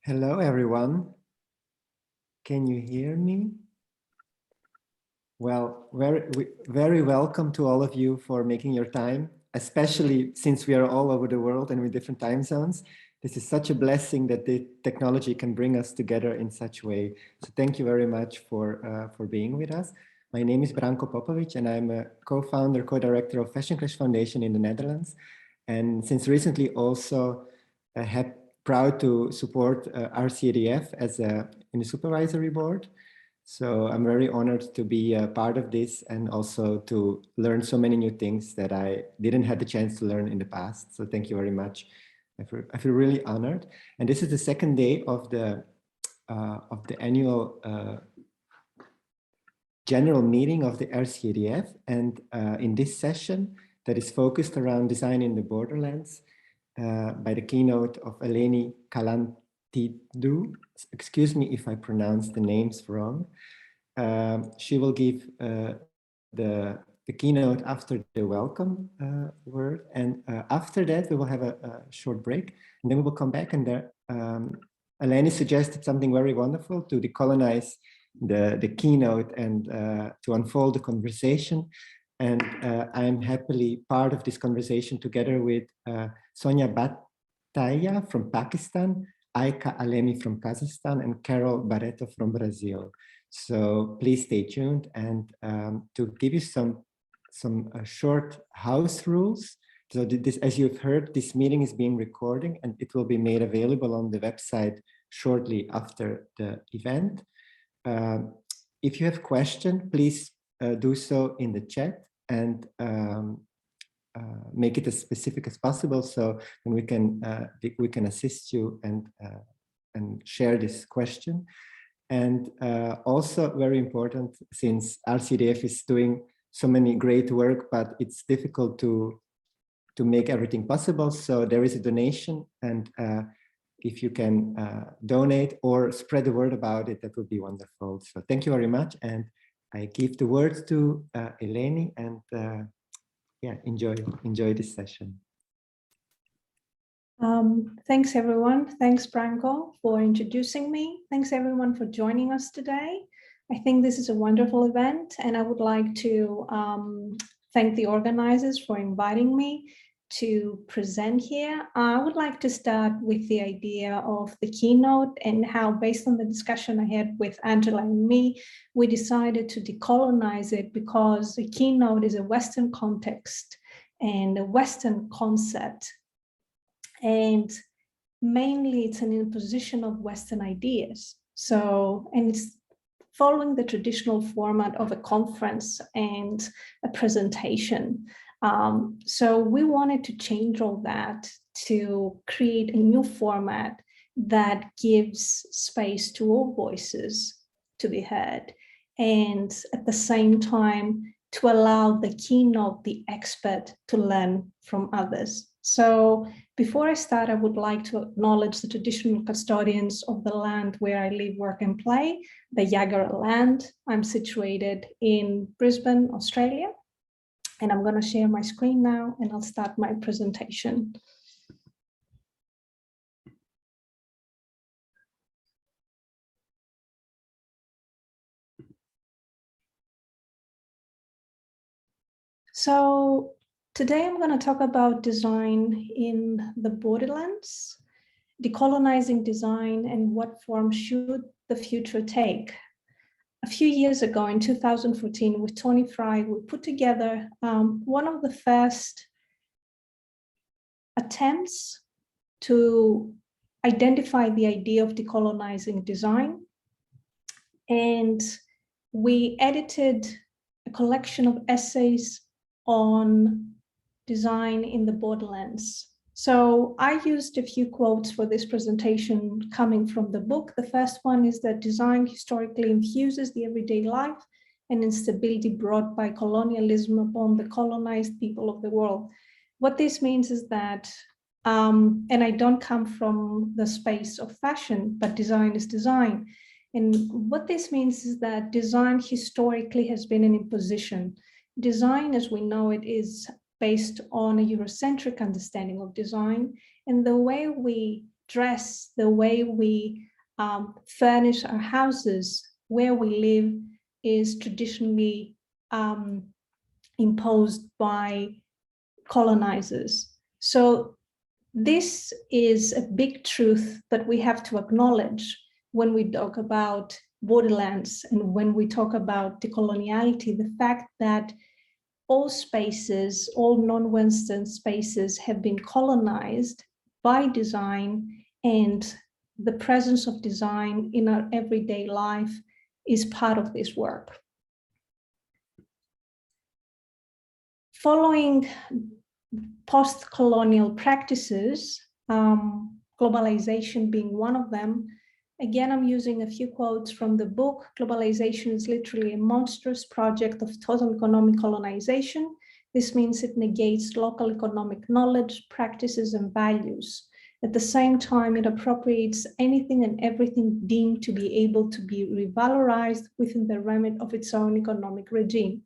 Hello, everyone. Can you hear me? Well, very welcome to all of you for making your time, especially since we are all over the world and with different time zones. This is such a blessing that the technology can bring us together in such a way. So thank you very much for being with us. My name is Branko Popovic, and I'm a co-founder, co-director of Fashion Clash Foundation in the Netherlands. And since recently also proud to support RCDF in the supervisory board. So I'm very honored to be a part of this and also to learn so many new things that I didn't have the chance to learn in the past. So thank you very much. I feel really honored. And this is the second day of the annual general meeting of the RCDF. And in this session that is focused around design in the Borderlands, by the keynote of Eleni, Kalantidou. Excuse me if I pronounce the names wrong. She will give the keynote after the welcome word. And after that, we will have a short break. And then we will come back, and Eleni suggested something very wonderful to decolonize the keynote and to unfold the conversation. And I'm happily part of this conversation together with Sonya Batlla from Pakistan, Aika Alemi from Kazakhstan, and Carol Barreto from Brazil. So please stay tuned. And to give you some short house rules. So this, as you've heard, this meeting is being recorded and it will be made available on the website shortly after the event. If you have questions, please do so in the chat and make it as specific as possible, so then we can assist you and share this question. And also very important, since RCDF is doing so many great work, but it's difficult to make everything possible. So there is a donation, and if you can donate or spread the word about it, that would be wonderful. So thank you very much. And I give the word to Eleni, and yeah, enjoy this session. Thanks everyone. Thanks Branko for introducing me. Thanks everyone for joining us today. I think this is a wonderful event, and I would like to thank the organizers for inviting me to present here. I would like to start with the idea of the keynote and how, based on the discussion I had with Angela and me, we decided to decolonize it because the keynote is a Western context and a Western concept. And mainly it's an imposition of Western ideas. So, and it's following the traditional format of a conference and a presentation. So we wanted to change all that to create a new format that gives space to all voices to be heard, and at the same time to allow the keynote, the expert, to learn from others. So before I start, I would like to acknowledge the traditional custodians of the land where I live, work, and play, the Yagara land. I'm situated in Brisbane, Australia. And I'm going to share my screen now, and I'll start my presentation. So today I'm going to talk about design in the Borderlands, decolonizing design, and what form should the future take. A few years ago, in 2014, with Tony Fry, we put together one of the first attempts to identify the idea of decolonizing design. And we edited a collection of essays on design in the Borderlands. So I used a few quotes for this presentation coming from the book. The first one is that design historically infuses the everyday life and instability brought by colonialism upon the colonized people of the world. What this means is that, and I don't come from the space of fashion, but design is design. And what this means is that design historically has been an imposition. Design, as we know it, is based on a Eurocentric understanding of design, and the way we dress, the way we furnish our houses, where we live, is traditionally imposed by colonizers. So this is a big truth that we have to acknowledge when we talk about Borderlands and when we talk about decoloniality, the fact that all spaces, all non-Western spaces have been colonized by design, and the presence of design in our everyday life is part of this work. Following post-colonial practices, globalization being one of them, again, I'm using a few quotes from the book. Globalization is literally a monstrous project of total economic colonization. This means it negates local economic knowledge, practices, and values. At the same time, it appropriates anything and everything deemed to be able to be revalorized within the remit of its own economic regime.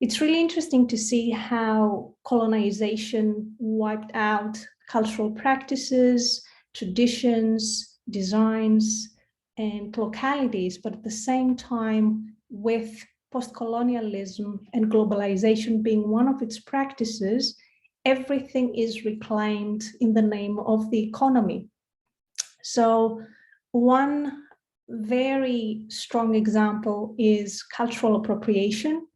It's really interesting to see how colonization wiped out cultural practices, traditions, designs, and localities, but at the same time, with post-colonialism and globalization being one of its practices, everything is reclaimed in the name of the economy. So one very strong example is cultural appropriation,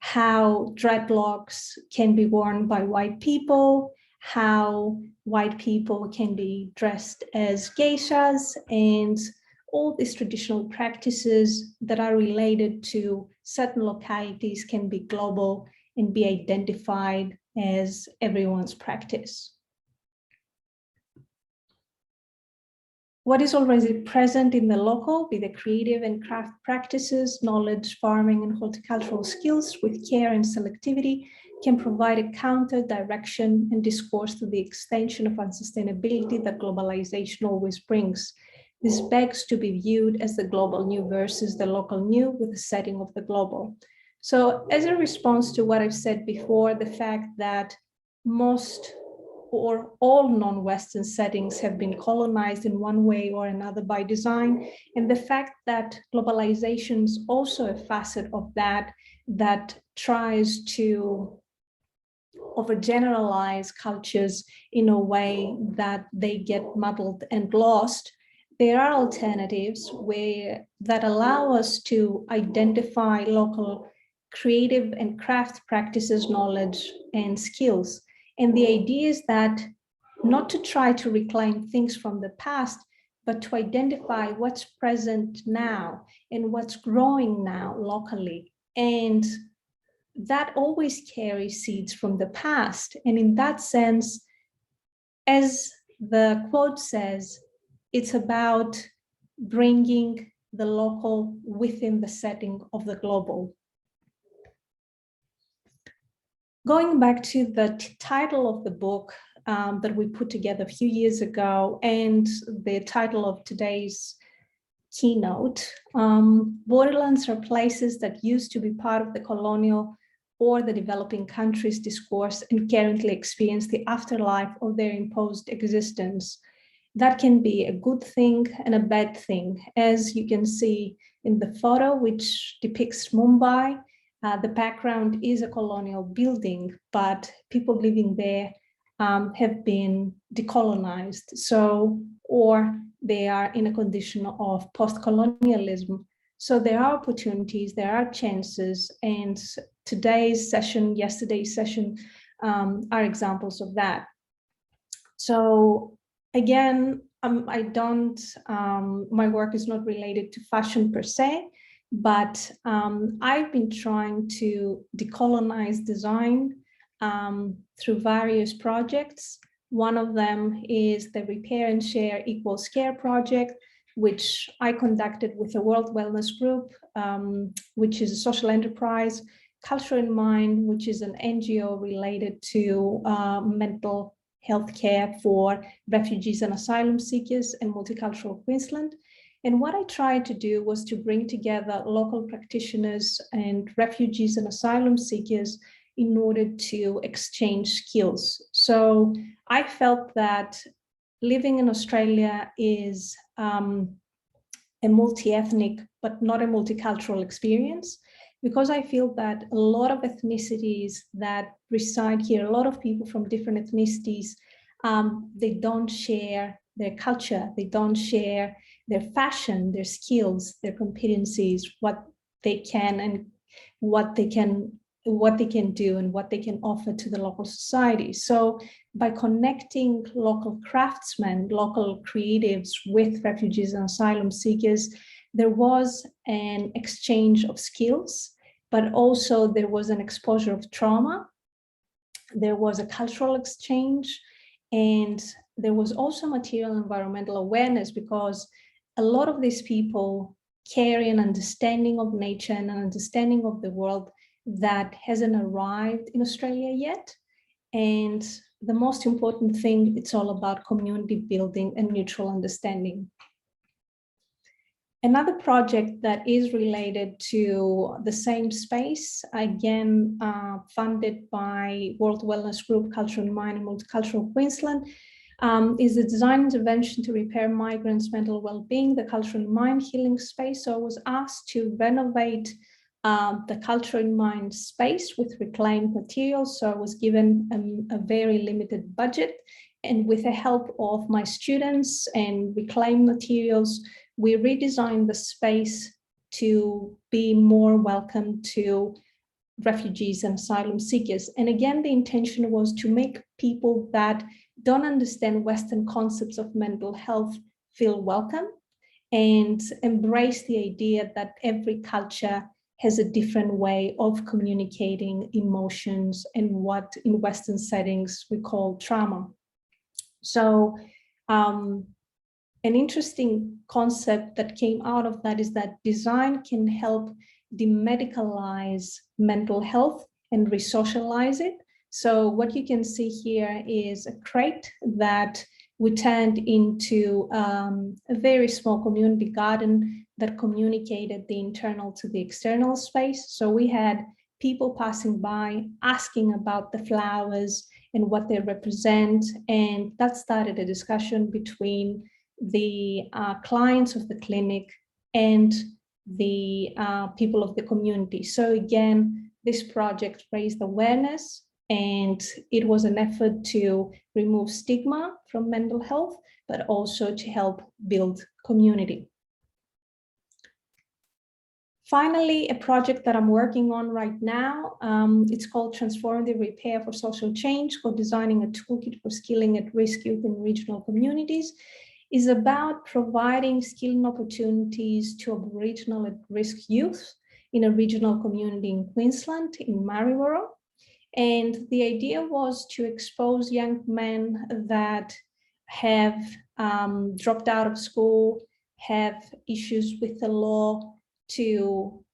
how dreadlocks can be worn by white people, how white people can be dressed as geishas, and all these traditional practices that are related to certain localities can be global and be identified as everyone's practice. What is already present in the local, be the creative and craft practices, knowledge, farming, and horticultural skills with care and selectivity, can provide a counter direction and discourse to the extension of unsustainability that globalization always brings. This begs to be viewed as the global new versus the local new with the setting of the global. So as a response to what I've said before, the fact that most or all non-Western settings have been colonized in one way or another by design, and the fact that globalization is also a facet of that tries to overgeneralize cultures in a way that they get muddled and lost. There are alternatives that allow us to identify local creative and craft practices, knowledge, and skills. And the idea is that not to try to reclaim things from the past, but to identify what's present now and what's growing now locally. And that always carries seeds from the past. And in that sense, as the quote says, it's about bringing the local within the setting of the global. Going back to the title of the book that we put together a few years ago and the title of today's keynote, borderlands are places that used to be part of the colonial or the developing countries' discourse and currently experience the afterlife of their imposed existence. That can be a good thing and a bad thing. As you can see in the photo, which depicts Mumbai, the background is a colonial building, but people living there have been decolonized. So, or they are in a condition of post-colonialism. So there are opportunities, there are chances, and today's session, yesterday's session are examples of that. So again, my work is not related to fashion per se, but I've been trying to decolonize design through various projects. One of them is the Repair and Share Equals Care project, which I conducted with the World Wellness Group, which is a social enterprise, Culture in Mind, which is an NGO related to mental health care for refugees and asylum seekers in multicultural Queensland. And what I tried to do was to bring together local practitioners and refugees and asylum seekers in order to exchange skills. So I felt that living in Australia is a multi-ethnic but not a multicultural experience, because I feel that a lot of ethnicities that reside here, a lot of people from different ethnicities, they don't share their culture, they don't share their fashion, their skills, their competencies, what they can and what they can do and what they can offer to the local society. So by connecting local craftsmen, local creatives with refugees and asylum seekers, there was an exchange of skills, but also there was an exposure of trauma. There was a cultural exchange, and there was also material environmental awareness, because a lot of these people carry an understanding of nature and an understanding of the world that hasn't arrived in Australia yet. And the most important thing, it's all about community building and mutual understanding. Another project that is related to the same space, again, funded by World Wellness Group, Culture and Mind and Multicultural Queensland, is the design intervention to repair migrants' mental well-being, the Culture and Mind healing space. So I was asked to renovate the Culture and Mind space with reclaimed materials. So I was given a very limited budget, and with the help of my students and reclaimed materials, we redesigned the space to be more welcome to refugees and asylum seekers. And again, the intention was to make people that don't understand Western concepts of mental health feel welcome and embrace the idea that every culture has a different way of communicating emotions and what in Western settings we call trauma. So an interesting concept that came out of that is that design can help demedicalize mental health and resocialize it. So what you can see here is a crate that we turned into a very small community garden that communicated the internal to the external space. So we had people passing by asking about the flowers and what they represent, and that started a discussion between the clients of the clinic and the people of the community. So again, this project raised awareness, and it was an effort to remove stigma from mental health, but also to help build community. Finally, a project that I'm working on right now, it's called Transformative Repair for Social Change, co-designing a toolkit for skilling at-risk youth in regional communities, is about providing skilling opportunities to Aboriginal at-risk youth in a regional community in Queensland, in Maribor. And the idea was to expose young men that have dropped out of school, have issues with the law, to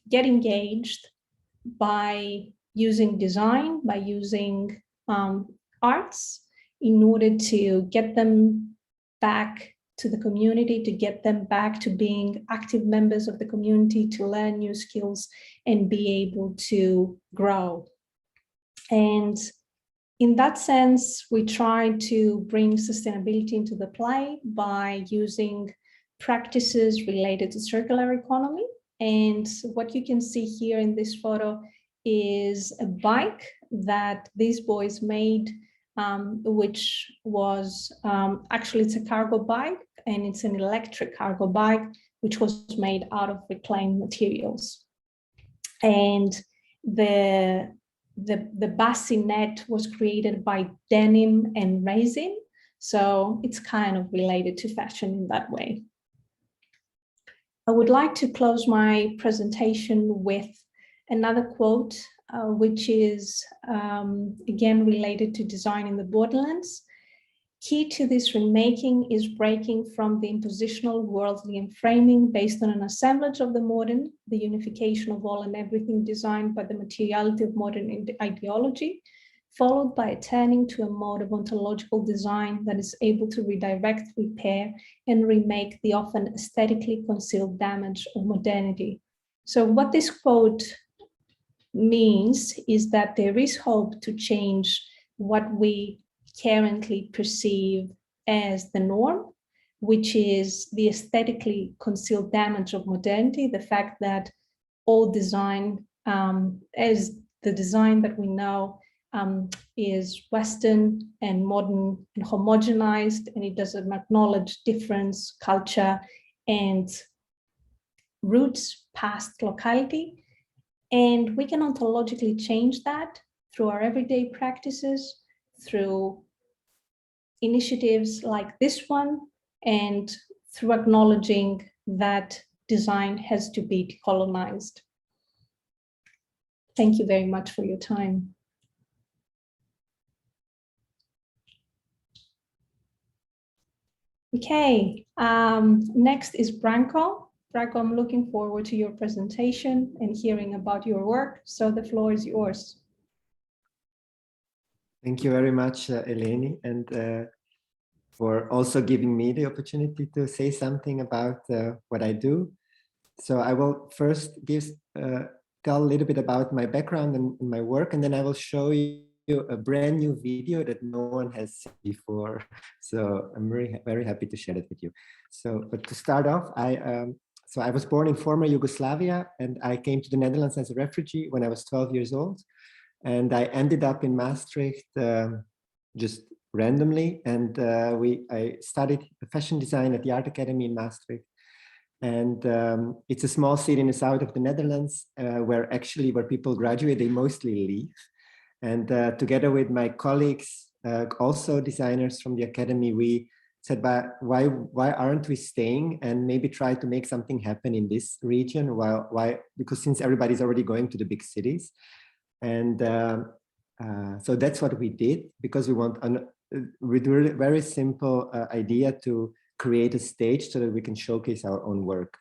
get engaged by using design, by using arts, in order to get them back to the community, to get them back to being active members of the community, to learn new skills and be able to grow. And in that sense, we try to bring sustainability into the play by using practices related to circular economy. And what you can see here in this photo is a bike that these boys made, which was actually, it's a cargo bike, and it's an electric cargo bike, which was made out of reclaimed materials. And the bassinet was created by denim and resin. So it's kind of related to fashion in that way. I would like to close my presentation with another quote, which is again related to design in the Borderlands. Key to this remaking is breaking from the impositional worldly framing based on an assemblage of the modern, the unification of all and everything designed by the materiality of modern ideology, followed by a turning to a mode of ontological design that is able to redirect, repair, and remake the often aesthetically concealed damage of modernity. So what this quote means is that there is hope to change what we currently perceive as the norm, which is the aesthetically concealed damage of modernity, the fact that all design, as the design that we know, is Western and modern and homogenized, and it doesn't acknowledge difference, culture, and roots, past locality. And we can ontologically change that through our everyday practices, through initiatives like this one, and through acknowledging that design has to be decolonized. Thank you very much for your time. Okay, next is Branko. Branko, I'm looking forward to your presentation and hearing about your work. So the floor is yours. Thank you very much, Eleni, and for also giving me the opportunity to say something about what I do. So I will first tell a little bit about my background and my work, and then I will show you a brand new video that no one has seen before. So I'm very happy to share it with you. So, but to start off, so I was born in former Yugoslavia, and I came to the Netherlands as a refugee when I was 12 years old. And I ended up in Maastricht just randomly. And I studied fashion design at the Art Academy in Maastricht. And it's a small city in the south of the Netherlands where people graduate, they mostly leave. And together with my colleagues, also designers from the academy, we said, but why aren't we staying and maybe try to make something happen in this region? Because since everybody's already going to the big cities. And so that's what we did, because we want with a very simple idea to create a stage so that we can showcase our own work.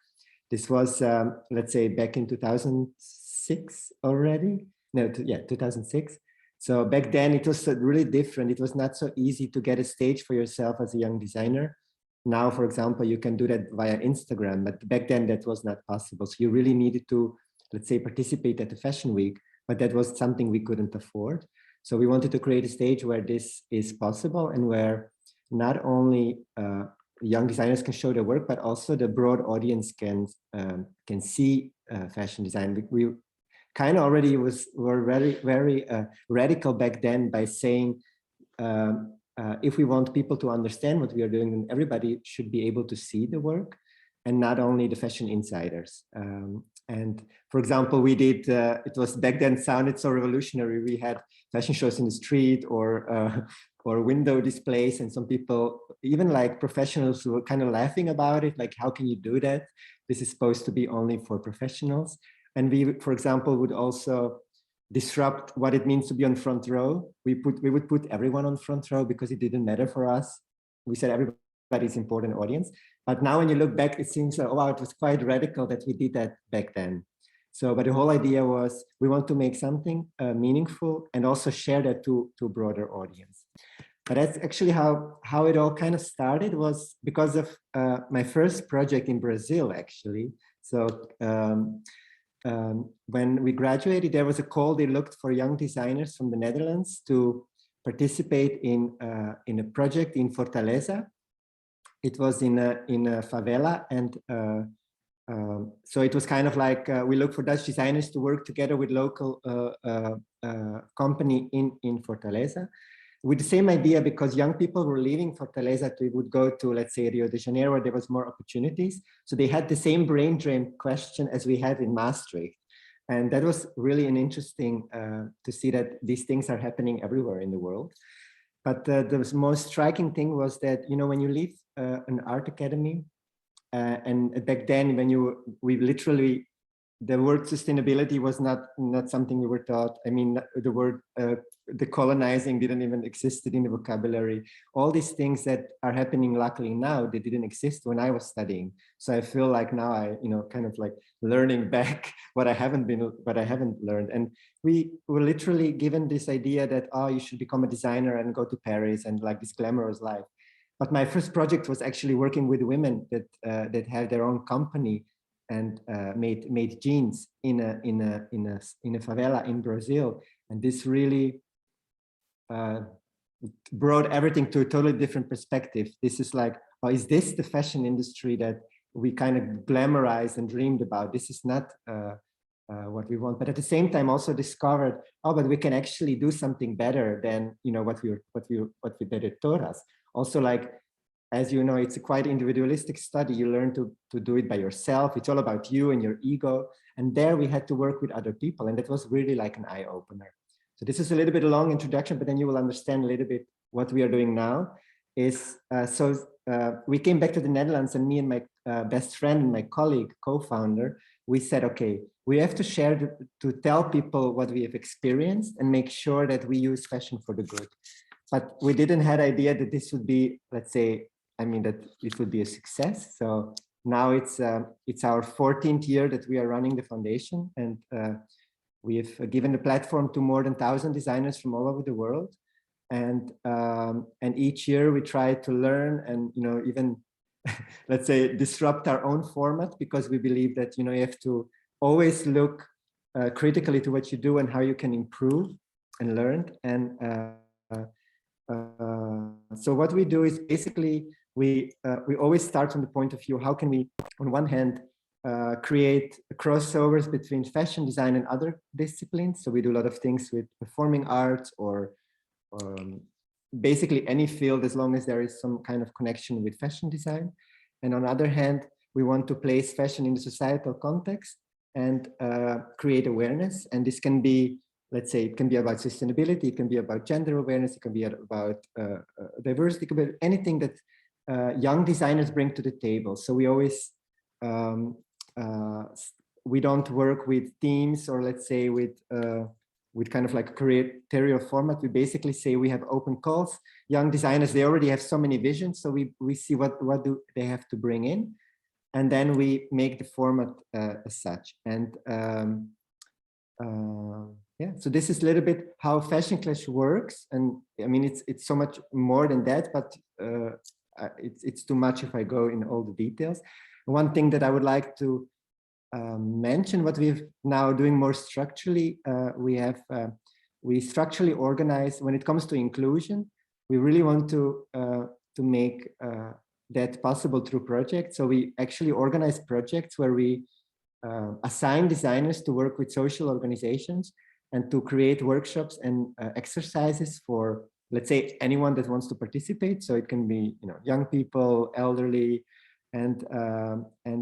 This was, let's say, back in 2006 already. No, 2006. So back then it was really different. It was not so easy to get a stage for yourself as a young designer. Now, for example, you can do that via Instagram, but back then that was not possible. So you really needed to, let's say, participate at the Fashion Week, but that was something we couldn't afford. So we wanted to create a stage where this is possible and where not only young designers can show their work, but also the broad audience can see fashion design. We kind of already were very radical back then by saying, if we want people to understand what we are doing, then everybody should be able to see the work, and not only the fashion insiders. And for example, we did, it was back then sounded so revolutionary. We had fashion shows in the street or window displays, and some people, even like professionals, who were kind of laughing about it. Like, how can you do that? This is supposed to be only for professionals. And we, for example, would also disrupt what it means to be on front row. We would put everyone on front row because it didn't matter for us. We said everybody's important audience. But now when you look back, it seems like, oh, wow, it was quite radical that we did that back then. So, but the whole idea was we want to make something meaningful and also share that to a broader audience. But that's actually how it all kind of started, was because of my first project in Brazil, actually. So when we graduated, there was a call. They looked for young designers from the Netherlands to participate in a project in Fortaleza. It was in a favela, and so it was kind of like we looked for Dutch designers to work together with local company in Fortaleza, with the same idea, because young people were leaving Fortaleza. They would go to, let's say, Rio de Janeiro, where there was more opportunities. So they had the same brain drain question as we had in Maastricht. And that was really an interesting to see that these things are happening everywhere in the world. But the most striking thing was that, you know, when you leave an art academy, and back then we literally, the word sustainability was not something we were taught. I mean, the word decolonizing didn't even exist in the vocabulary. All these things that are happening luckily now, they didn't exist when I was studying. So I feel like now I, kind of like learning back what I haven't learned. And we were literally given this idea that, oh, you should become a designer and go to Paris and like this glamorous life. But my first project was actually working with women that had their own company and made jeans in a favela in Brazil. And this really brought everything to a totally different perspective. This is like, oh, is this the fashion industry that we kind of glamorized and dreamed about? This is not what we want. But at the same time, also discovered, oh, but we can actually do something better than what they taught us. Also, like, as you know, it's a quite individualistic study. You learn to do it by yourself. It's all about you and your ego. And there we had to work with other people, and that was really like an eye opener. So this is a little bit a long introduction, but then you will understand a little bit what we are doing now. We came back to the Netherlands, and me and my best friend and my colleague, co-founder, we said, okay, we have to share, to tell people what we have experienced and make sure that we use fashion for the good. But we didn't have idea that this would be, let's say, that it would be a success. So now it's our 14th year that we are running the foundation, and we have given the platform to more than 1,000 designers from all over the world. And each year we try to learn and, even, let's say, disrupt our own format, because we believe that, you have to always look critically to what you do and how you can improve and learn. And so what we do is basically, we always start from the point of view, how can we, on one hand, create crossovers between fashion design and other disciplines. So we do a lot of things with performing arts or basically any field, as long as there is some kind of connection with fashion design. And on the other hand, we want to place fashion in the societal context and create awareness. And this can be, let's say, it can be about sustainability, it can be about gender awareness, it can be about diversity, it can be anything that young designers bring to the table. So we always, we don't work with teams, or let's say with kind of like a curatorial format. We basically say we have open calls. Young designers, they already have so many visions, so we see what do they have to bring in, and then we make the format as such. And yeah, so this is a little bit how Fashion Clash works. And it's so much more than that, but it's too much if I go in all the details. One thing that I would like to mention, what we're now doing more structurally, we structurally organize when it comes to inclusion. We really want to make that possible through projects. So we actually organize projects where we assign designers to work with social organizations and to create workshops and exercises for, let's say, anyone that wants to participate. So it can be, young people, elderly, and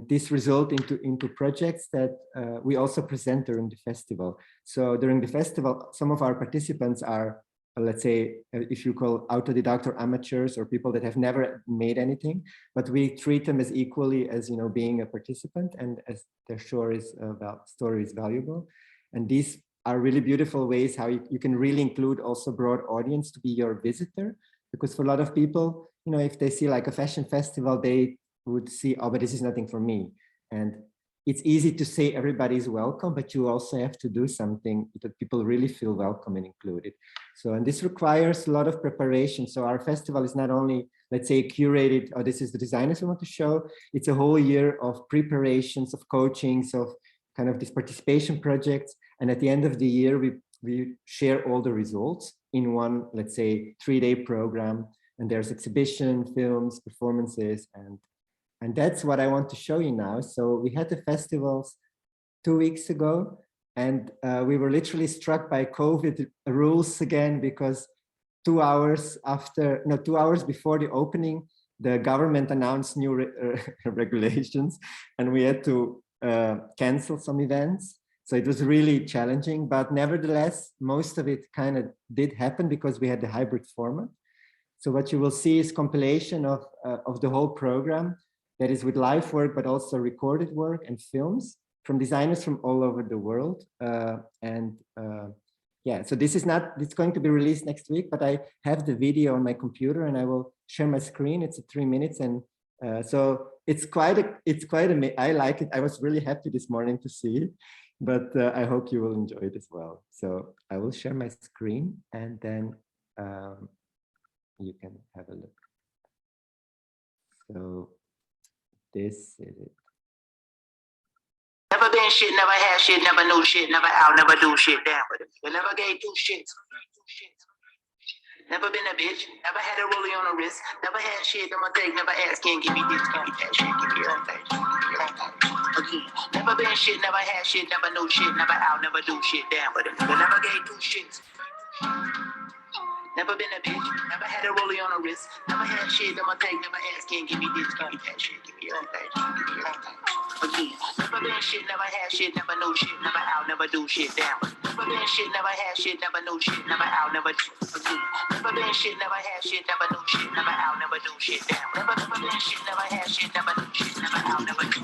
this result into projects that we also present during the festival. So during the festival, some of our participants are, let's say, if you call autodidact or amateurs, or people that have never made anything, but we treat them as equally as, being a participant, and as their story is valuable. And these are really beautiful ways how you can really include also broad audience to be your visitor, because for a lot of people, if they see like a fashion festival, they would see, oh, but this is nothing for me. And it's easy to say everybody is welcome, but you also have to do something that people really feel welcome and included. So, and this requires a lot of preparation. So our festival is not only, let's say, curated, or this is the designers we want to show, it's a whole year of preparations, of coachings, of kind of these participation projects. And at the end of the year, we share all the results in one, let's say, 3-day program. And there's exhibition, films, performances, and that's what I want to show you now. So we had the festivals 2 weeks ago, and we were literally struck by COVID rules again, because 2 hours before the opening, the government announced new regulations, and we had to cancel some events. So it was really challenging, but nevertheless, most of it kind of did happen because we had the hybrid format. So what you will see is compilation of the whole program, that is with live work, but also recorded work and films from designers from all over the world. Yeah, so this is not, it's going to be released next week, but I have the video on my computer and I will share my screen. It's 3 minutes. And so it's quite I like it. I was really happy this morning to see it, but I hope you will enjoy it as well. So I will share my screen, and then you can have a look. So this is it. Never been shit, never had shit, never knew shit, never out, never do shit. Damn, but they never gave two shits. Never been a bitch, never had a rollie on a wrist, never had shit on my dick, never asked can't give me this, give me that shit, give me everything. Again, never been shit, never had shit, never knew shit, never out, never do shit, damn, but a nigga never gave two shits. Never been a bitch, never had a rollie on a wrist, never had shit on my dick, never asked can't give me this, give me that shit, give me everything, give me everything. Again, never been shit, never had shit, never knew shit, never out, never do shit, damn, but never been shit, never had shit, never knew shit, never out, never do. Again, never been shit, never had shit, never knew shit, never out, never do shit, damn, never been shit, never had shit, never knew shit, never out, never do.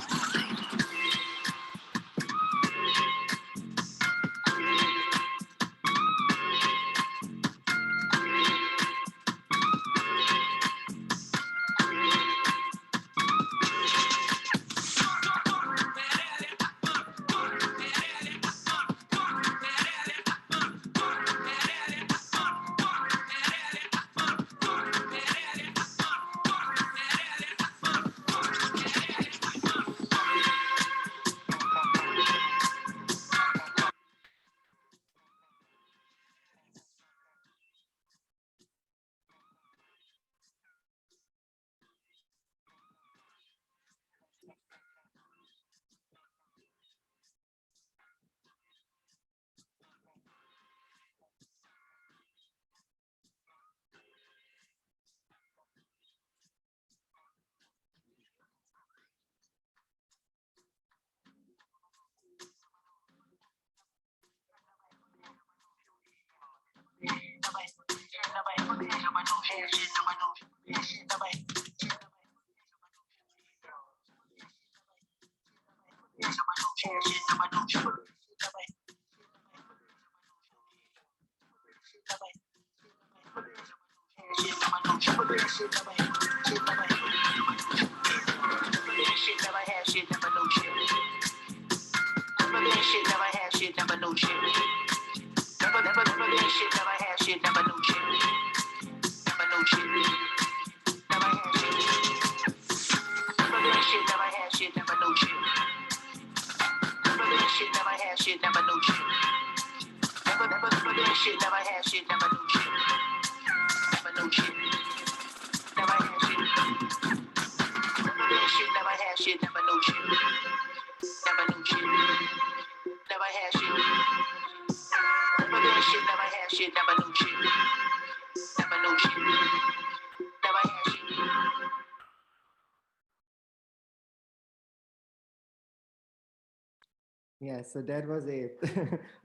Yeah, so that was it.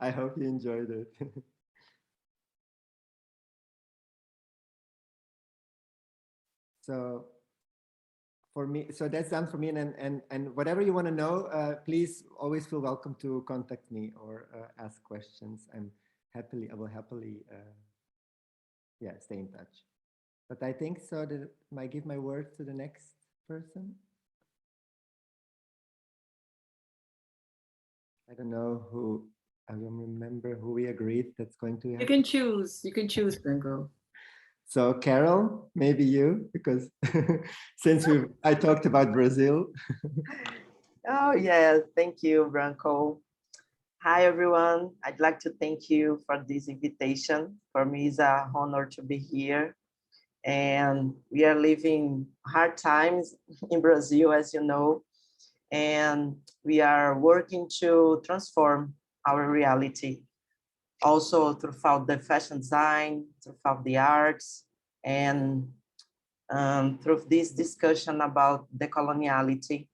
I hope you enjoyed it. So for me, so that's done for me. And whatever you want to know, please always feel welcome to contact me or ask questions. I will happily, yeah, stay in touch. But I think so that I might give my word to the next person. I don't know who, I don't remember who we agreed that's going to happen. You can choose, Branko. So Carol, maybe you, because since I talked about Brazil. Oh, yeah, thank you, Branko. Hi, everyone. I'd like to thank you for this invitation. For me, it's an honor to be here. And we are living hard times in Brazil, as you know, and we are working to transform our reality. Also throughout the fashion design, throughout the arts, and through this discussion about decoloniality.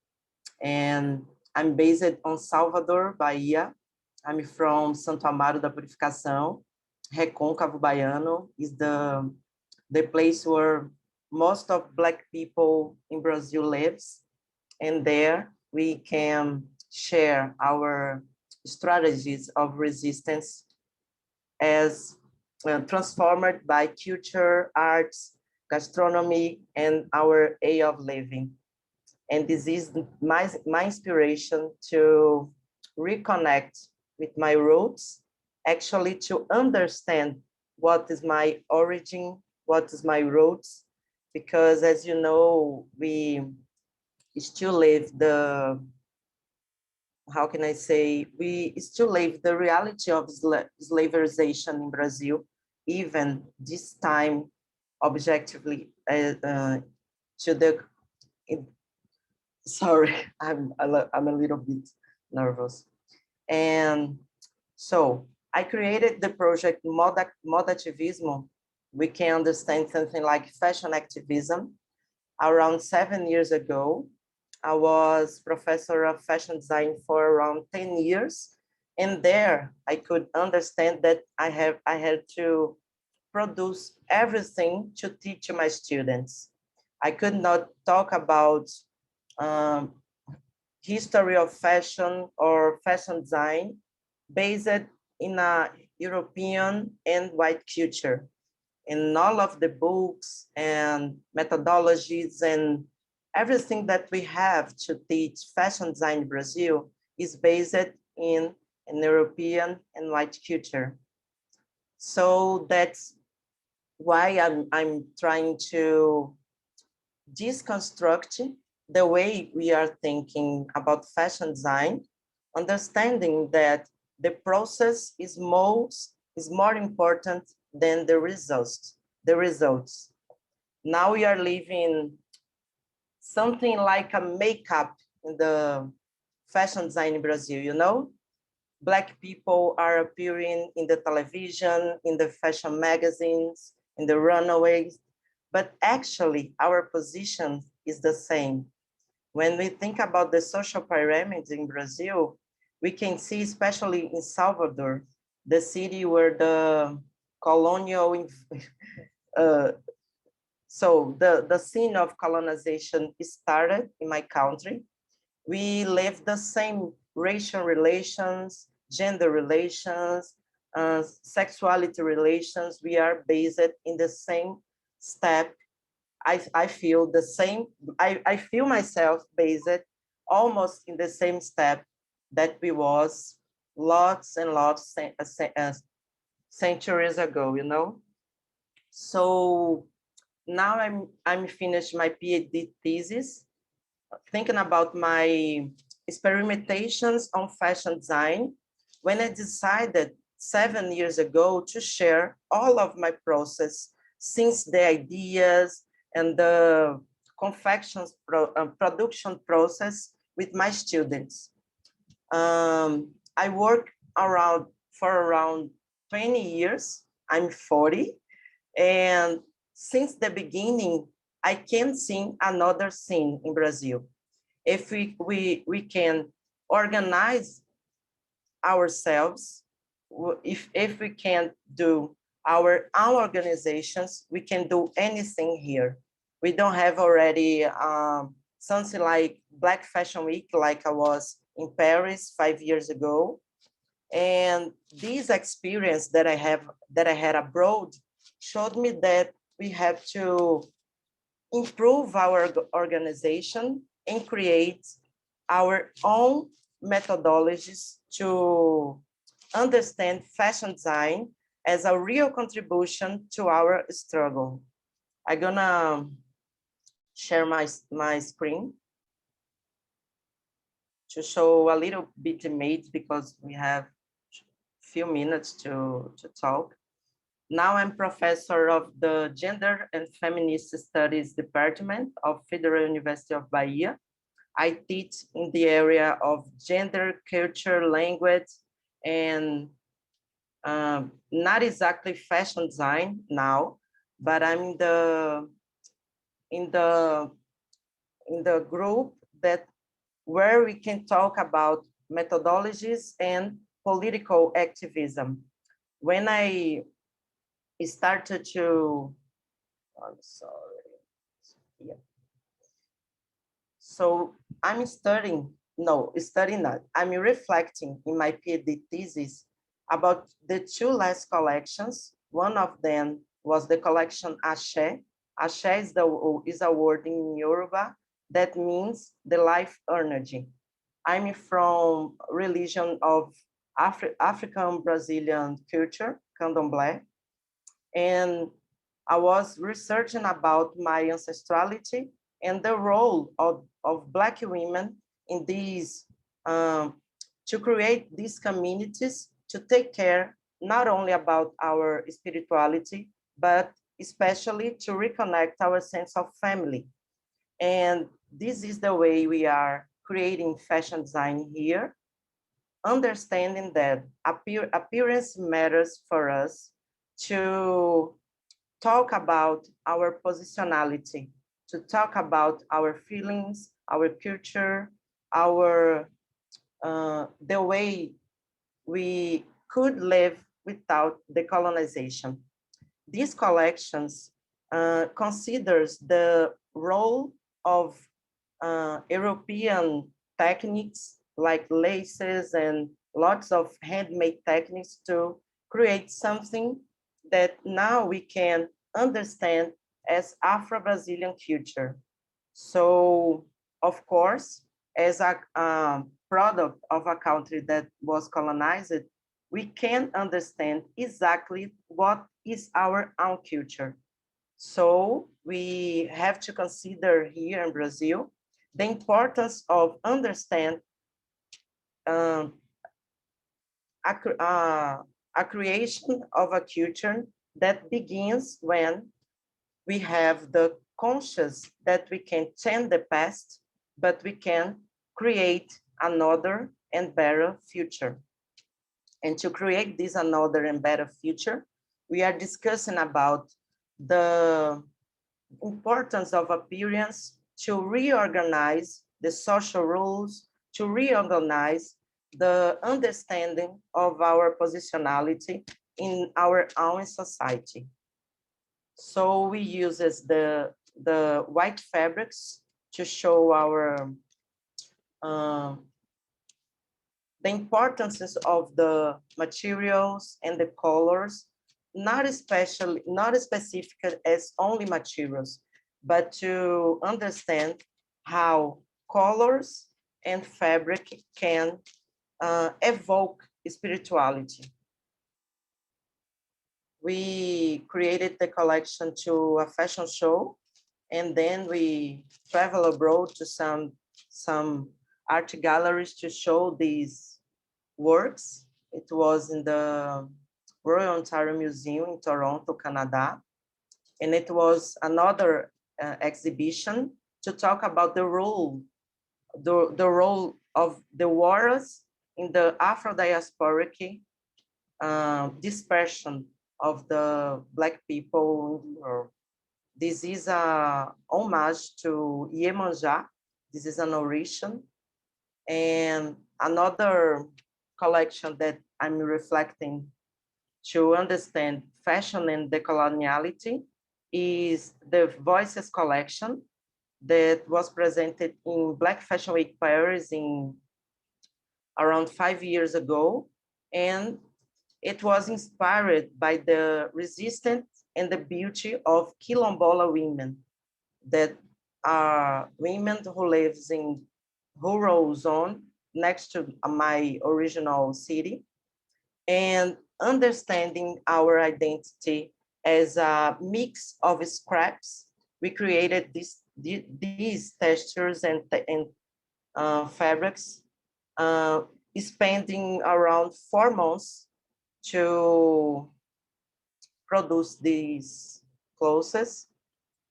And I'm based on Salvador, Bahia. I'm from Santo Amaro da Purificação. Recôncavo Baiano is the place where most of Black people in Brazil lives. And there we can share our strategies of resistance as transformed by culture, arts, gastronomy, and our way of living. And this is my inspiration to reconnect with my roots, actually to understand what is my origin, what is my roots, because as you know, we still live the, how can I say, we still live the reality of slaverization in Brazil. even this time objectively to the, sorry, I'm a little bit nervous. And so I created the project Modativismo. We can understand something like fashion activism. Around 7 years ago, I was professor of fashion design for around 10 years. And there I could understand that I had to produce everything to teach my students. I could not talk about history of fashion or fashion design based in a European and white culture. In all of the books and methodologies and everything that we have to teach fashion design in Brazil is based in an European and white culture. So that's why I'm trying to deconstruct the way we are thinking about fashion design, understanding that the process is more important than the results. Now we are living something like a makeup in the fashion design in Brazil, you know? Black people are appearing in the television, in the fashion magazines, in the runaways, but actually our position is the same. When we think about the social pyramids in Brazil, we can see, especially in Salvador, the city where the colonial, so the scene of colonization started in my country. We live the same racial relations, gender relations, sexuality relations. We are based in the same step. I feel the same. I feel myself based almost in the same step that we was lots and lots centuries ago, you know. So now I'm finished my PhD thesis, thinking about my experimentations on fashion design, when I decided 7 years ago to share all of my process, since the ideas and the production process with my students. I work for around 20 years. I'm 40, and since the beginning, I can see another scene in Brazil. If we can organize ourselves, if we can do our own organizations, we can do anything here. We don't have already something like Black Fashion Week, like I was in Paris 5 years ago. And this experience that I had abroad showed me that we have to improve our organization and create our own methodologies to understand fashion design as a real contribution to our struggle. I'm gonna share my screen to show a little bit image because we have few minutes to talk. Now I'm professor of the Gender and Feminist Studies Department of Federal University of Bahia. I teach in the area of gender, culture, language, and not exactly fashion design now, but I'm in the group that where we can talk about methodologies and political activism. When I started to, I'm sorry, yeah. So I'm studying not. I'm reflecting in my PhD thesis about the two last collections. One of them was the collection Axé. Axé is a word in Yoruba that means the life energy. I'm from religion of African Brazilian culture, Candomblé, and I was researching about my ancestrality and the role of Black women in these, to create these communities, to take care not only about our spirituality, but especially to reconnect our sense of family. And this is the way we are creating fashion design here, understanding that appearance matters for us to talk about our positionality, to talk about our feelings, our culture, our the way we could live without decolonization. These collections considers the role of European techniques like laces and lots of handmade techniques to create something that now we can understand as Afro-Brazilian culture. So, of course, as a product of a country that was colonized, we can understand exactly what is our own culture. So we have to consider here in Brazil the importance of understand a creation of a culture that begins when we have the conscious that we can change the past, but we can create another and better future. And to create this another and better future, we are discussing about the importance of appearance to reorganize the social rules, to reorganize the understanding of our positionality in our own society. So we use the white fabrics to show our the importance of the materials and the colors, not specific as only materials, but to understand how colors and fabric can evoke spirituality. We created the collection to a fashion show, and then we travel abroad to some art galleries to show these works. It was in the Royal Ontario Museum in Toronto, Canada. And it was another exhibition to talk about the role of the wars in the Afro-diasporic dispersion of the Black people in the world. This is a homage to Iemanjá. This is an Orishan. And another collection that I'm reflecting to understand fashion and decoloniality is the Voices collection that was presented in Black Fashion Week Paris in around 5 years ago. And it was inspired by the resistance and the beauty of Quilombola women that are women who lives in rural zone next to my original city, and understanding our identity as a mix of scraps. We created these textures and fabrics, spending around 4 months to produce these clothes,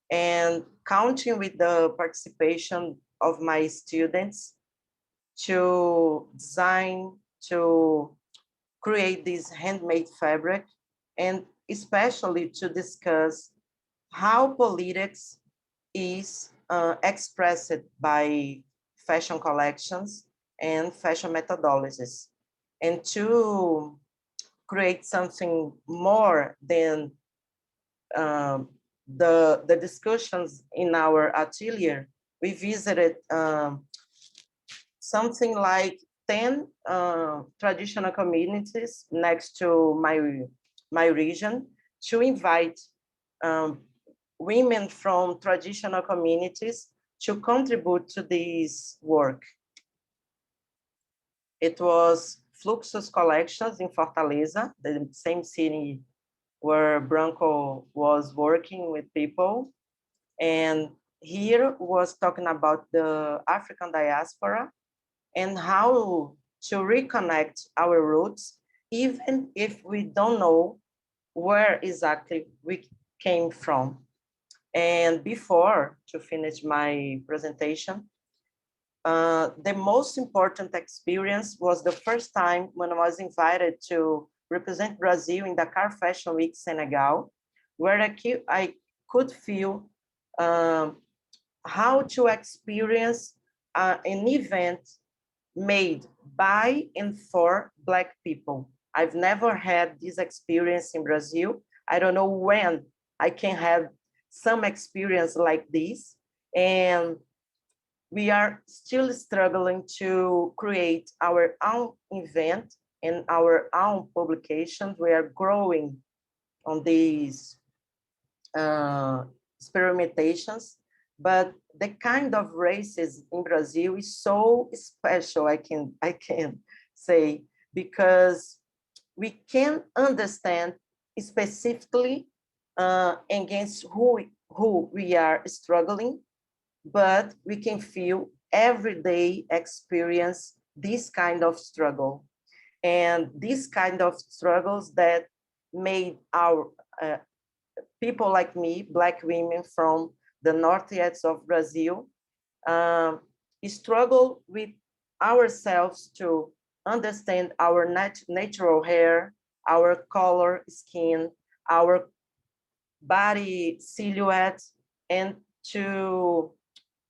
and counting with the participation of my students to design, to create this handmade fabric, and especially to discuss how politics is expressed by fashion collections and fashion methodologies, and to create something more than the discussions in our atelier. We visited something like 10 traditional communities next to my region to invite women from traditional communities to contribute to this work. It was Fluxus Collections in Fortaleza, the same city where Branko was working with people. And here was talking about the African diaspora and how to reconnect our roots, even if we don't know where exactly we came from. And before to finish my presentation, the most important experience was the first time when I was invited to represent Brazil in Dakar Fashion Week, Senegal, where I could feel how to experience an event made by and for Black people. I've never had this experience in Brazil. I don't know when I can have some experience like this. And we are still struggling to create our own event and our own publications. We are growing on these experimentations, but the kind of races in Brazil is so special, I can say, because we can understand specifically against who we are struggling, but we can feel everyday experience this kind of struggle. And these kind of struggles that made our people like me, Black women from the northeast of Brazil, struggle with ourselves to understand our natural hair, our color, skin, our body silhouette, and to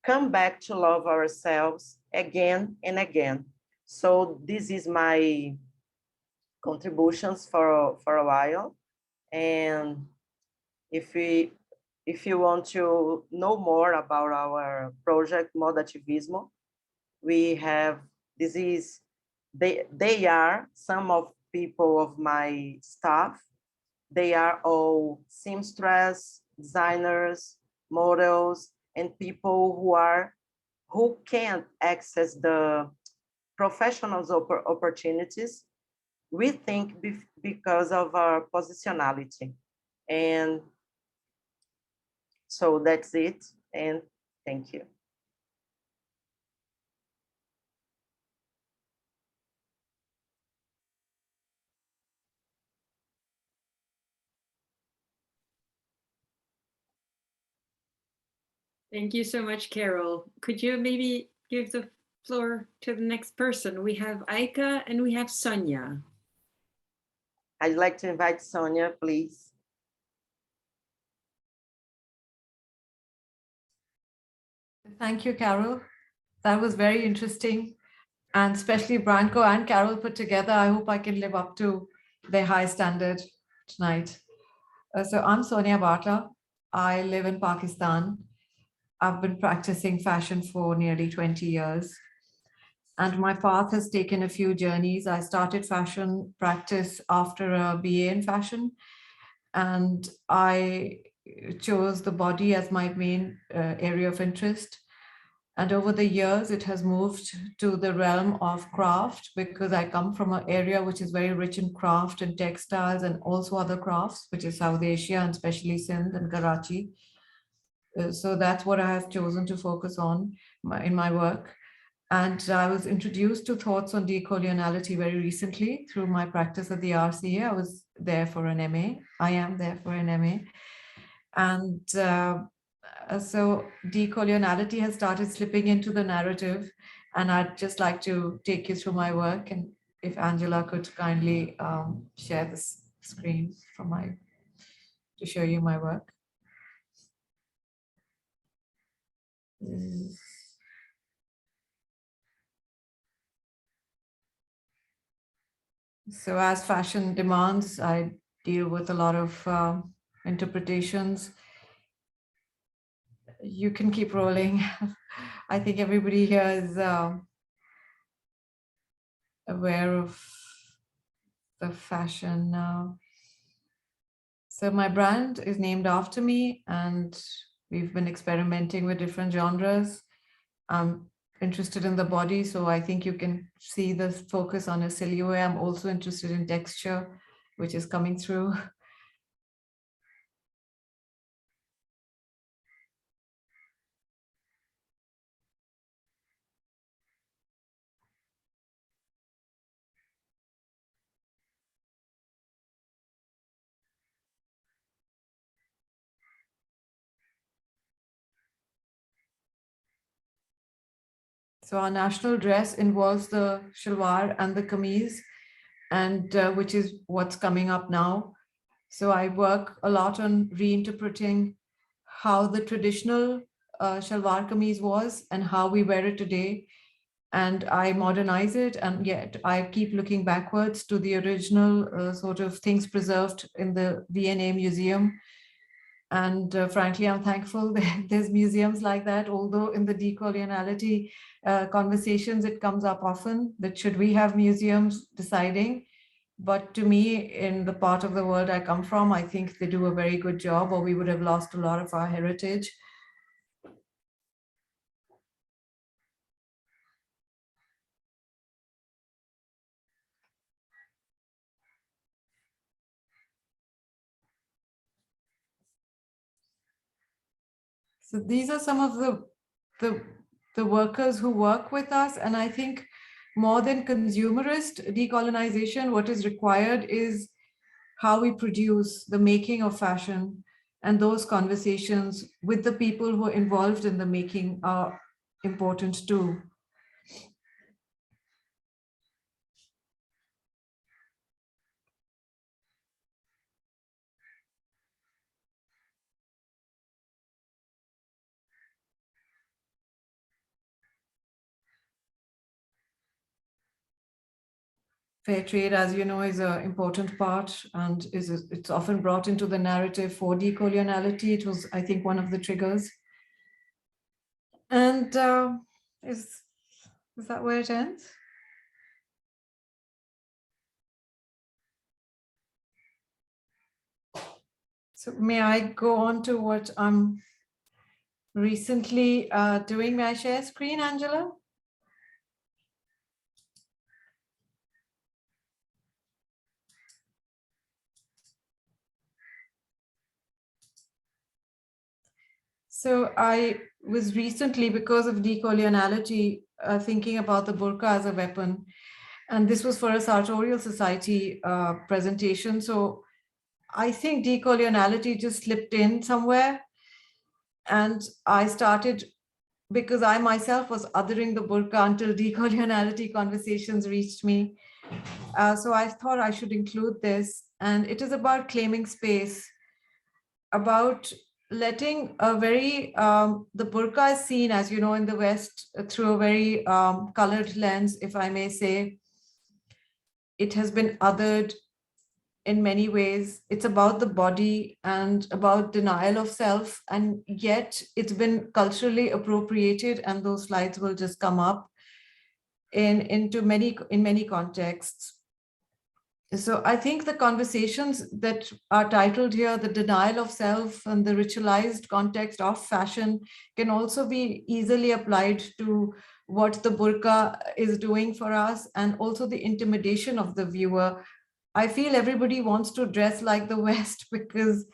come back to love ourselves again and again. So this is my contributions for a while. And if you want to know more about our project Modativismo, we have, they are some of people of my staff. They are all seamstress, designers, models, and people who can't access the professional opportunities, we think because of our positionality. And so that's it, and thank you. Thank you so much, Carol. Could you maybe give the floor to the next person? We have Aika and we have Sonya. I'd like to invite Sonya, please. Thank you, Carol. That was very interesting. And especially Branko and Carol put together. I hope I can live up to their high standard tonight. So I'm Sonya Batlla. I live in Pakistan. I've been practicing fashion for nearly 20 years. And my path has taken a few journeys. I started fashion practice after a BA in fashion. And I chose the body as my main area of interest. And over the years, it has moved to the realm of craft because I come from an area which is very rich in craft and textiles and also other crafts, which is South Asia and especially Sindh and Karachi. So that's what I have chosen to focus on in my work. And I was introduced to thoughts on decoloniality very recently through my practice at the RCA. I was there for an MA. I am there for an MA. And so decoloniality has started slipping into the narrative. And I'd just like to take you through my work. And if Angela could kindly share this screen to show you my work. So as fashion demands, I deal with a lot of interpretations. You can keep rolling. I think everybody here is aware of the fashion now. So my brand is named after me, and we've been experimenting with different genres. I'm interested in the body, so I think you can see the focus on a silhouette. I'm also interested in texture, which is coming through. So our national dress involves the shalwar and the kameez, and which is what's coming up now. So I work a lot on reinterpreting how the traditional shalwar kameez was and how we wear it today. And I modernize it, and yet I keep looking backwards to the original sort of things preserved in the V&A Museum. And frankly, I'm thankful that there's museums like that, although in the decoloniality conversations, it comes up often that should we have museums deciding. But to me, in the part of the world I come from, I think they do a very good job, or we would have lost a lot of our heritage. So these are some of the workers who work with us. And I think more than consumerist decolonization, what is required is how we produce the making of fashion, and those conversations with the people who are involved in the making are important too. Fair trade, as you know, is an important part, and it's often brought into the narrative for decoloniality. It was, I think, one of the triggers. And is that where it ends? So may I go on to what I'm recently doing? May I share screen, Angela? So I was recently, because of decoloniality, thinking about the burqa as a weapon. And this was for a sartorial society presentation. So I think decoloniality just slipped in somewhere. And I started, because I myself was othering the burqa until decoloniality conversations reached me. So I thought I should include this. And it is about claiming space, about letting a very, the burqa is seen, as you know, in the West through a very colored lens, if I may say. It has been othered in many ways. It's about the body and about denial of self, and yet it's been culturally appropriated, and those slides will just come up in many contexts. So I think the conversations that are titled here, the denial of self and the ritualized context of fashion, can also be easily applied to what the burqa is doing for us, and also the intimidation of the viewer. I feel everybody wants to dress like the West because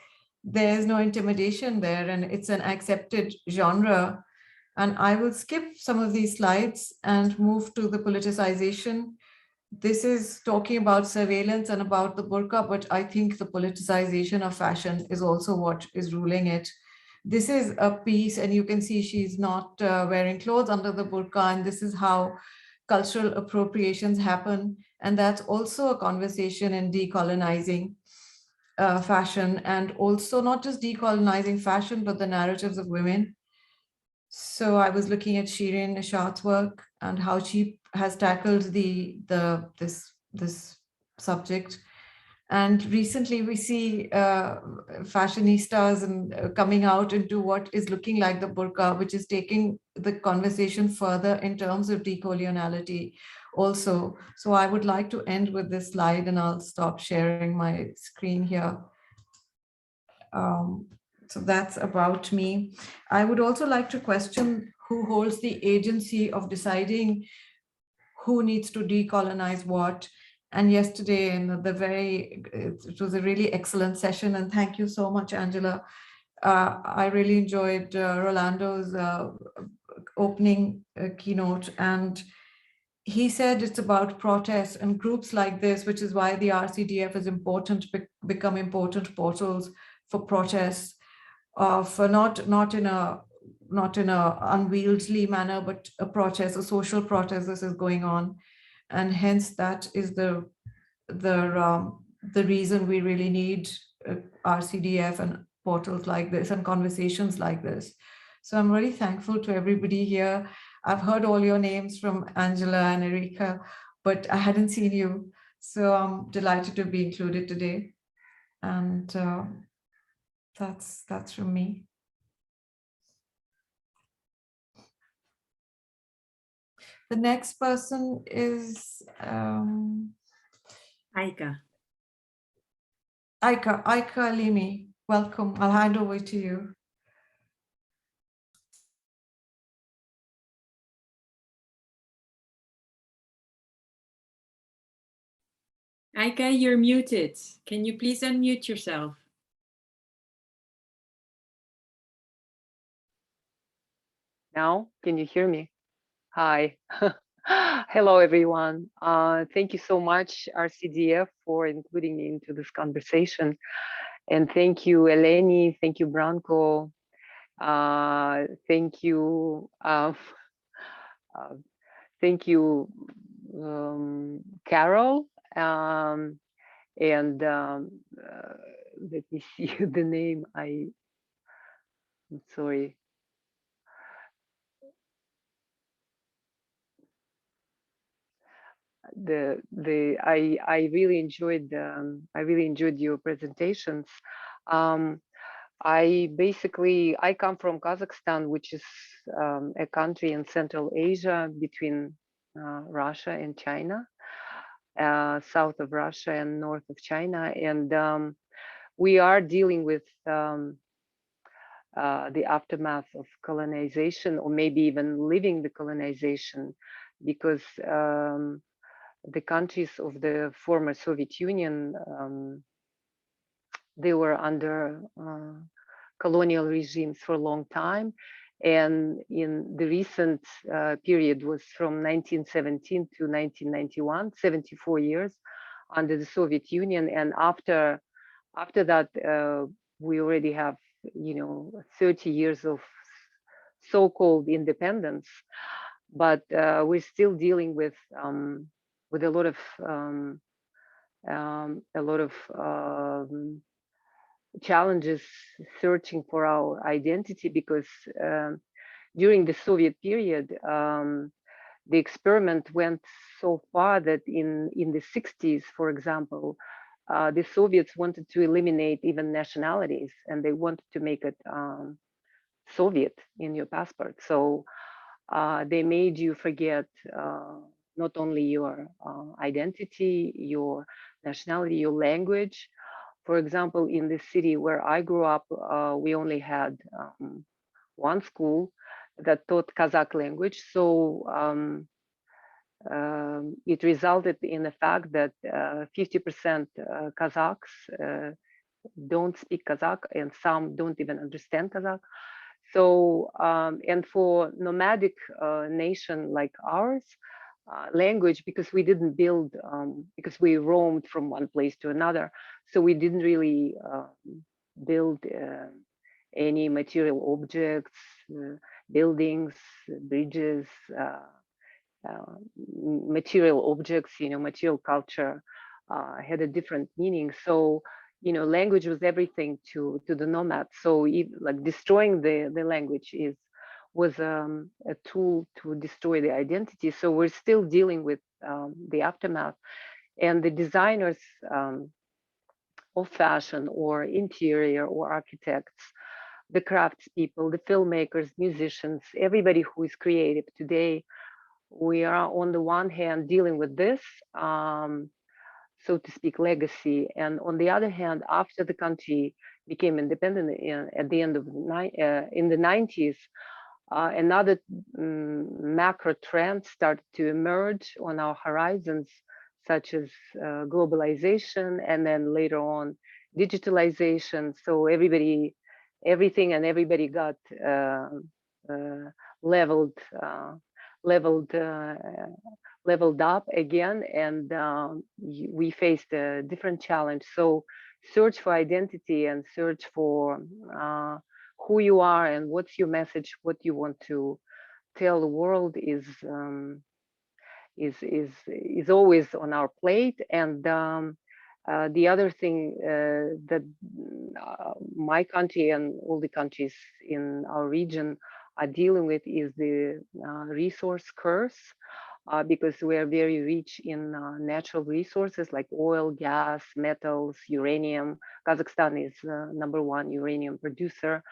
there's no intimidation there, and it's an accepted genre. And I will skip some of these slides and move to the politicization. This is talking about surveillance and about the burqa, but I think the politicization of fashion is also what is ruling it. This is a piece, and you can see she's not wearing clothes under the burqa, and this is how cultural appropriations happen. And that's also a conversation in decolonizing fashion, and also not just decolonizing fashion, but the narratives of women. So I was looking at Shirin Nishat's work and how she has tackled this subject. And recently we see fashionistas and coming out into what is looking like the burqa, which is taking the conversation further in terms of decoloniality also. So I would like to end with this slide, and I'll stop sharing my screen here. So that's about me. I would also like to question who holds the agency of deciding who needs to decolonize what. And yesterday, it was a really excellent session, and thank you so much, Angela. I really enjoyed Rolando's opening keynote, and he said it's about protests and groups like this, which is why the RCDF is important, become important portals for protests, for not in a not in a unwieldy manner, but a protest, a social protest. This is going on, and hence that is the reason we really need RCDF and portals like this and conversations like this. So I'm really thankful to everybody here. I've heard all your names from Angela and Erika, but I hadn't seen you. So I'm delighted to be included today. And that's from me. The next person is Aika. Aika Alemi. Welcome. I'll hand over to you. Aika, you're muted. Can you please unmute yourself? Now, can you hear me? Hi. Hello, everyone. Thank you so much, RCDF, for including me into this conversation. And thank you, Eleni. Thank you, Branko. Thank you. Thank you, Carol. And let me see the name. I'm sorry. I really enjoyed your presentations. I come from Kazakhstan, which is a country in Central Asia between Russia and China, south of Russia and north of China, and we are dealing with the aftermath of colonization, or maybe even living the colonization, because the countries of the former Soviet Union, they were under colonial regimes for a long time. And in the recent period was from 1917 to 1991, 74 years under the Soviet Union. And after that, we already have, 30 years of so-called independence, but we're still dealing with a lot of challenges searching for our identity, because during the Soviet period, the experiment went so far that in the 60s, for example, the Soviets wanted to eliminate even nationalities, and they wanted to make it Soviet in your passport. So they made you forget not only your identity, your nationality, your language. For example, in the city where I grew up, we only had one school that taught Kazakh language. So it resulted in the fact that 50% Kazakhs don't speak Kazakh, and some don't even understand Kazakh. So, and for nomadic nation like ours, language, because we didn't build, because we roamed from one place to another, so we didn't really build any material objects, buildings, bridges, material objects, material culture had a different meaning. So, language was everything to the nomads. So like destroying the language was a tool to destroy the identity. So we're still dealing with the aftermath, and the designers of fashion or interior or architects, the craftspeople, the filmmakers, musicians, everybody who is creative today, we are on the one hand dealing with this, so to speak, legacy, and on the other hand, after the country became independent at the end of in the 90s, another macro trend started to emerge on our horizons, such as globalization, and then later on digitalization. So everything and everybody got leveled up again, and we faced a different challenge. So search for identity and search for who you are and what's your message, what you want to tell the world is always on our plate. And the other thing that my country and all the countries in our region are dealing with is the resource curse, because we are very rich in natural resources like oil, gas, metals, uranium. Kazakhstan is #1 uranium producer,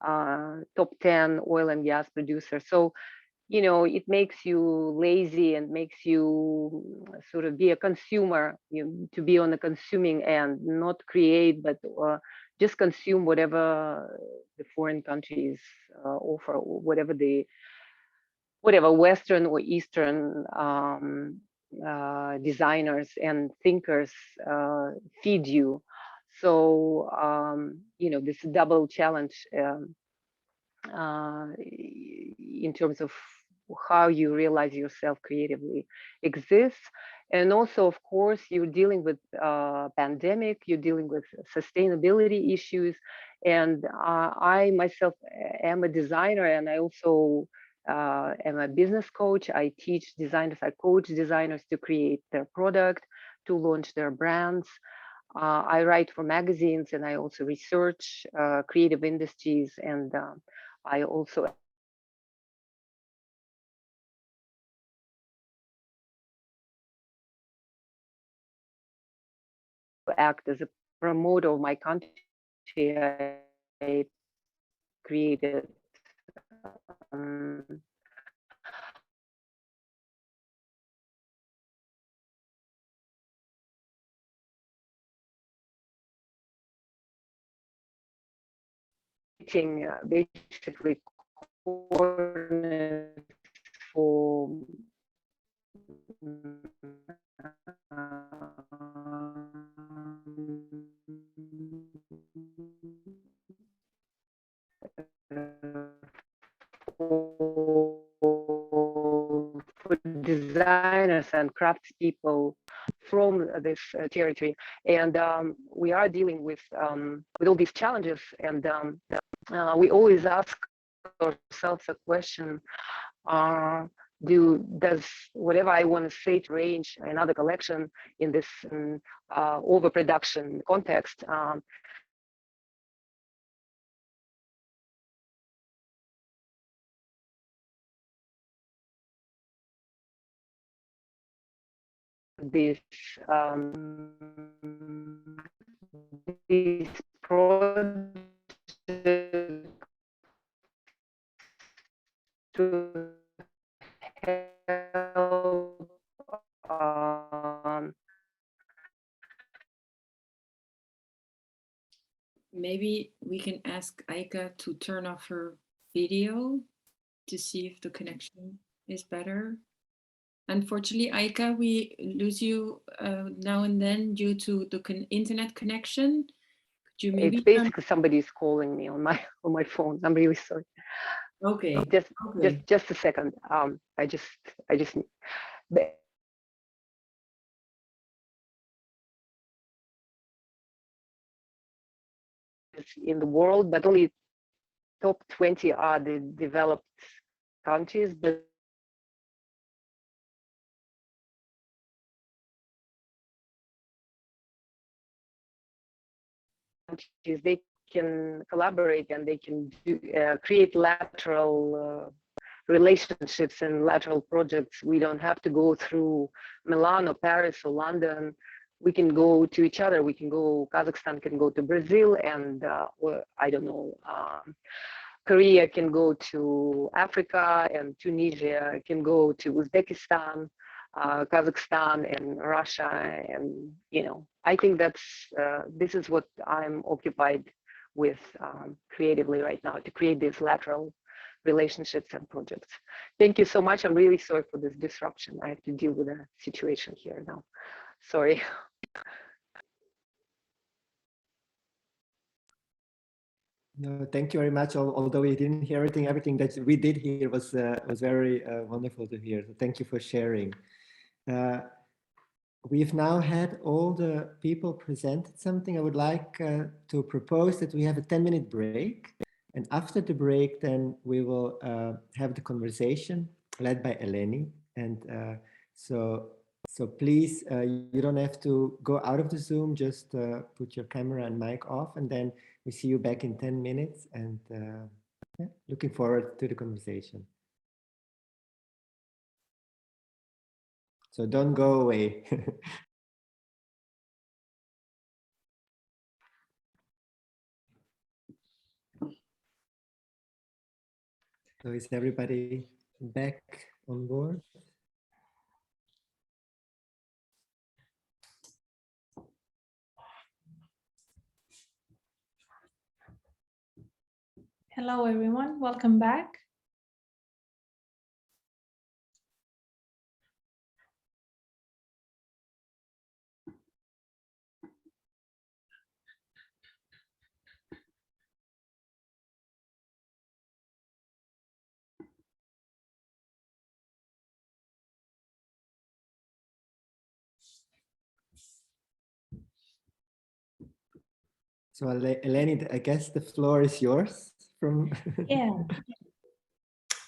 top 10 oil and gas producer. So, you know, it makes you lazy and makes you sort of be a consumer, to be on the consuming end, not create, but just consume whatever the foreign countries offer, or whatever Western or Eastern designers and thinkers feed you. So, you know, this double challenge in terms of how you realize yourself creatively exists. And also, of course, you're dealing with pandemic, you're dealing with sustainability issues. And I myself am a designer, and I also am a business coach. I teach designers, I coach designers to create their product, to launch their brands. I write for magazines, and I also research creative industries, and I also act as a promoter of my country. I created basically corners for designers and craftspeople from this territory. And we are dealing with all these challenges, and we always ask ourselves a question: does whatever I want to say to range another collection in this overproduction context, this project to help Maybe we can ask Aika to turn off her video to see if the connection is better. Unfortunately, Aika, we lose you now and then due to the internet connection. Could you maybe it's basically somebody's calling me on my phone. I'm really sorry. Okay. Just a second. I just in the world, but only top 20 are the developed countries, but they can collaborate, and they can create lateral relationships and lateral projects. We don't have to go through Milan or Paris or London. We can go to each other. We can go, Kazakhstan can go to Brazil, and or, I don't know, Korea can go to Africa, and Tunisia can go to Uzbekistan, Kazakhstan and Russia. And, you know, I think that's, this is what I'm occupied with creatively right now, to create these lateral relationships and projects. Thank you so much. I'm really sorry for this disruption. I have to deal with a situation here now. Sorry. No, thank you very much. Although we didn't hear everything that we did hear was very wonderful to hear. So thank you for sharing. We've now had all the people presented something. I would like to propose that we have a 10-minute break, And after the break, then we will have the conversation led by Eleni. And so please, you don't have to go out of the Zoom, just put your camera and mic off, and then we see you back in 10 minutes. And yeah, looking forward to the conversation. So don't go away. So is everybody back on board? Hello, everyone. Welcome back. So Eleni, I guess the floor is yours. From Yeah.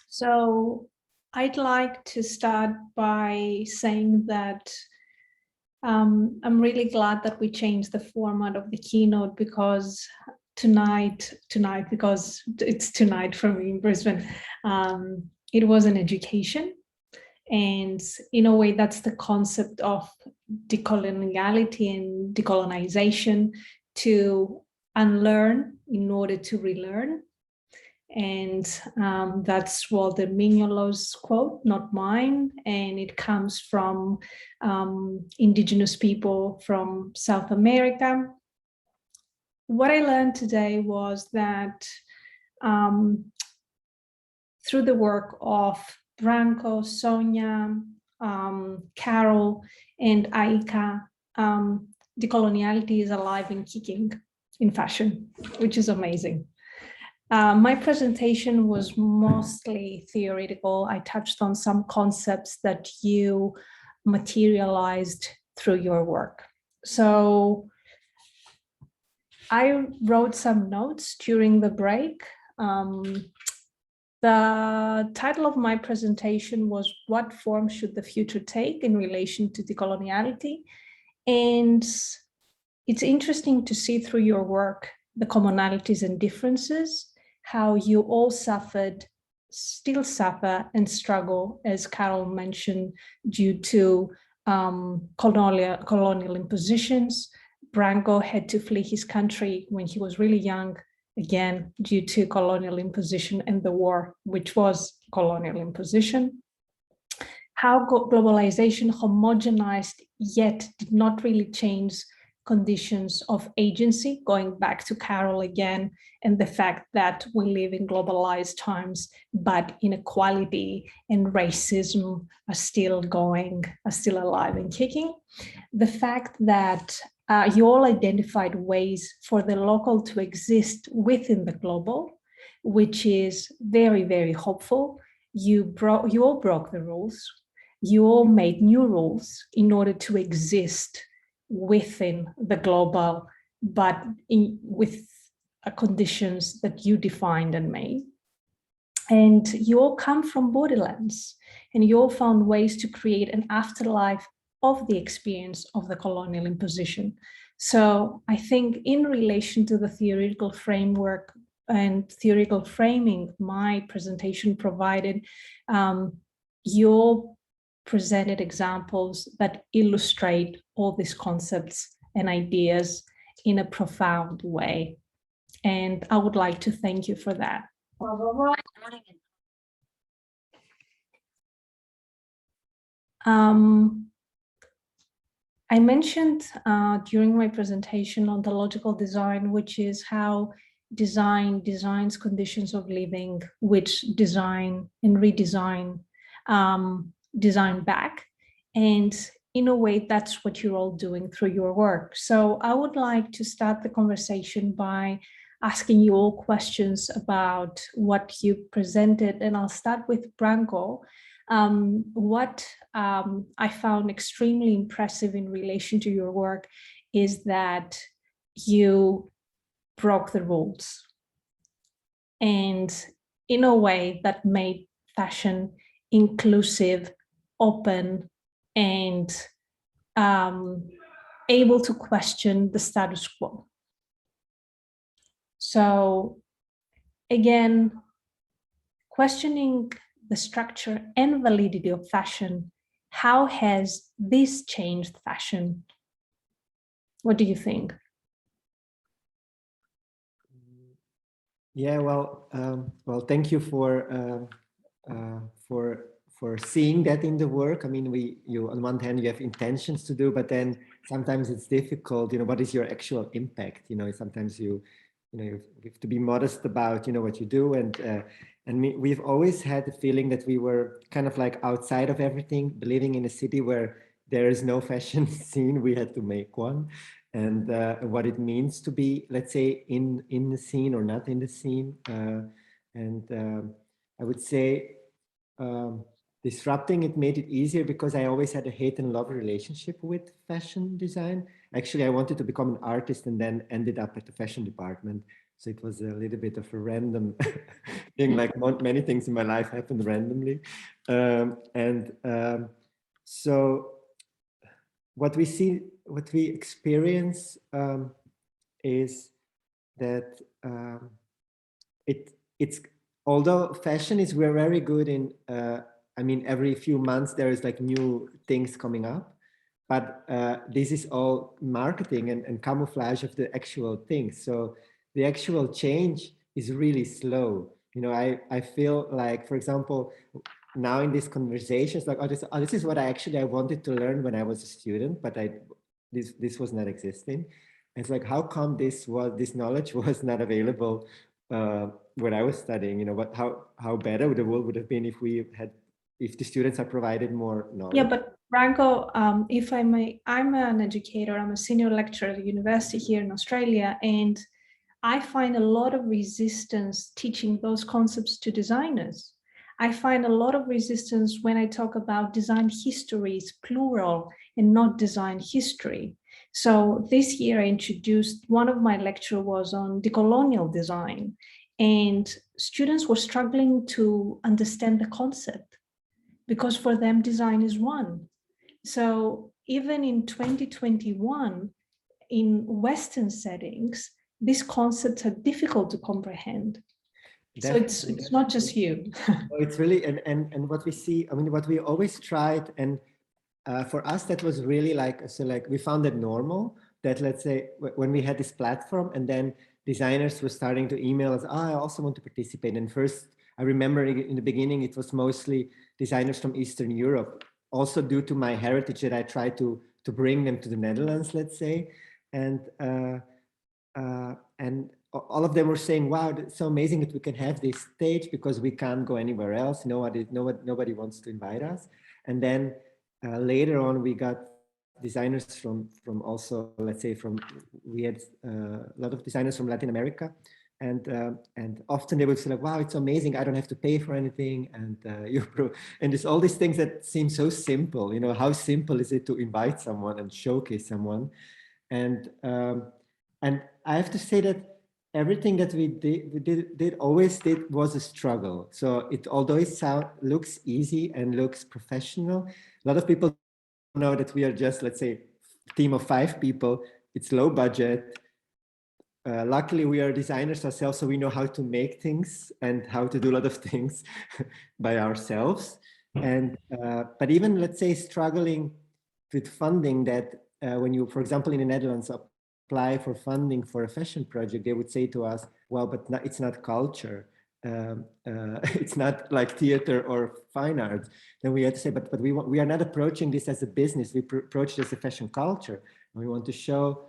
So I'd like to start by saying that I'm really glad that we changed the format of the keynote, because tonight, because it's tonight for me in Brisbane, it was an education. And in a way, that's the concept of decoloniality and decolonization, to unlearn in order to relearn. And that's Walter Mignolo's quote, not mine. And it comes from indigenous people from South America. What I learned today was that through the work of Branko, Sonya, Carol, and Aika, decoloniality is alive and kicking in fashion, which is amazing. My presentation was mostly theoretical. I touched on some concepts that you materialized through your work. So I wrote some notes during the break. The title of my presentation was "What Form Should the Future Take in Relation to Decoloniality?" And it's interesting to see through your work the commonalities and differences, how you all suffered, still suffer and struggle, as Carol mentioned, due to colonial impositions. Branko had to flee his country when he was really young, again, due to colonial imposition and the war, which was colonial imposition. How globalization homogenized, yet did not really change conditions of agency, going back to Carol again, and the fact that we live in globalized times, but inequality and racism are still alive and kicking. The fact that you all identified ways for the local to exist within the global, which is very, very hopeful. You all broke the rules. You all made new rules in order to exist within the global, but with conditions that you defined and made. And you all come from Borderlands, and you all found ways to create an afterlife of the experience of the colonial imposition. So I think in relation to the theoretical framework and theoretical framing my presentation provided, you all presented examples that illustrate all these concepts and ideas in a profound way. And I would like to thank you for that. I mentioned during my presentation ontological design, which is how design designs conditions of living, which design and redesign design back. And in a way, that's what you're all doing through your work. So I would like to start the conversation by asking you all questions about what you presented. And I'll start with Branko. What I found extremely impressive in relation to your work is that you broke the rules. and in a way that made fashion inclusive, open, and able to question the status quo. So again, questioning the structure and validity of fashion, how has this changed fashion? What do you think? Yeah, well, thank you for seeing that in the work. I mean, you on one hand you have intentions to do, but then sometimes it's difficult. You know, what is your actual impact? You know, sometimes you have to be modest about what you do, and we've always had the feeling that we were kind of like outside of everything, living in a city where there is no fashion scene. We had to make one. And what it means to be, let's say, in the scene or not in the scene. I would say disrupting it made it easier because I always had a hate and love relationship with fashion design. Actually, I wanted to become an artist and then ended up at the fashion department. So it was a little bit of a random thing, like many things in my life happened randomly. So what we experience is that it's although fashion is, we're very good in, I mean, every few months there is like new things coming up, but this is all marketing and camouflage of the actual things. So the actual change is really slow. You know, I feel like, for example, now in these conversations, like, this is what I wanted to learn when I was a student, but this was not existing. And it's like, how come this knowledge was not available when I was studying? You know, how better the world would have been if the students are provided more knowledge. Yeah, but Branko, if I may, I'm an educator. I'm a senior lecturer at the university here in Australia, and I find a lot of resistance teaching those concepts to designers. I find a lot of resistance when I talk about design histories, plural, and not design history. So this year I introduced, one of my lecture was on decolonial design, and students were struggling to understand the concept because for them design is one. So even in 2021, in Western settings, these concepts are difficult to comprehend. Definitely. So it's not just you. It's really, and what we see, I mean, what we always tried, and for us, that was really like, so like we found it normal that, let's say, when we had this platform and then designers were starting to email us, I also want to participate. And first, I remember in the beginning, it was mostly designers from Eastern Europe, also due to my heritage that I tried to bring them to the Netherlands, let's say. And all of them were saying, wow, it's so amazing that we can have this stage because we can't go anywhere else. Nobody wants to invite us. And then later on, we got designers from also, let's say, we had a lot of designers from Latin America. And often they would say like, wow, it's amazing. I don't have to pay for anything. And and there's all these things that seem so simple. You know, how simple is it to invite someone and showcase someone? And I have to say that everything that we always did was a struggle. So although it looks easy and looks professional, a lot of people know that we are just, let's say, a team of 5 people. It's low budget. Luckily, we are designers ourselves, so we know how to make things and how to do a lot of things by ourselves. And but even, let's say, struggling with funding, that when you, for example, in the Netherlands, apply for funding for a fashion project, they would say to us, well, but it's not culture. It's not like theater or fine arts. Then we had to say, but we are not approaching this as a business. We approach this as a fashion culture. And we want to show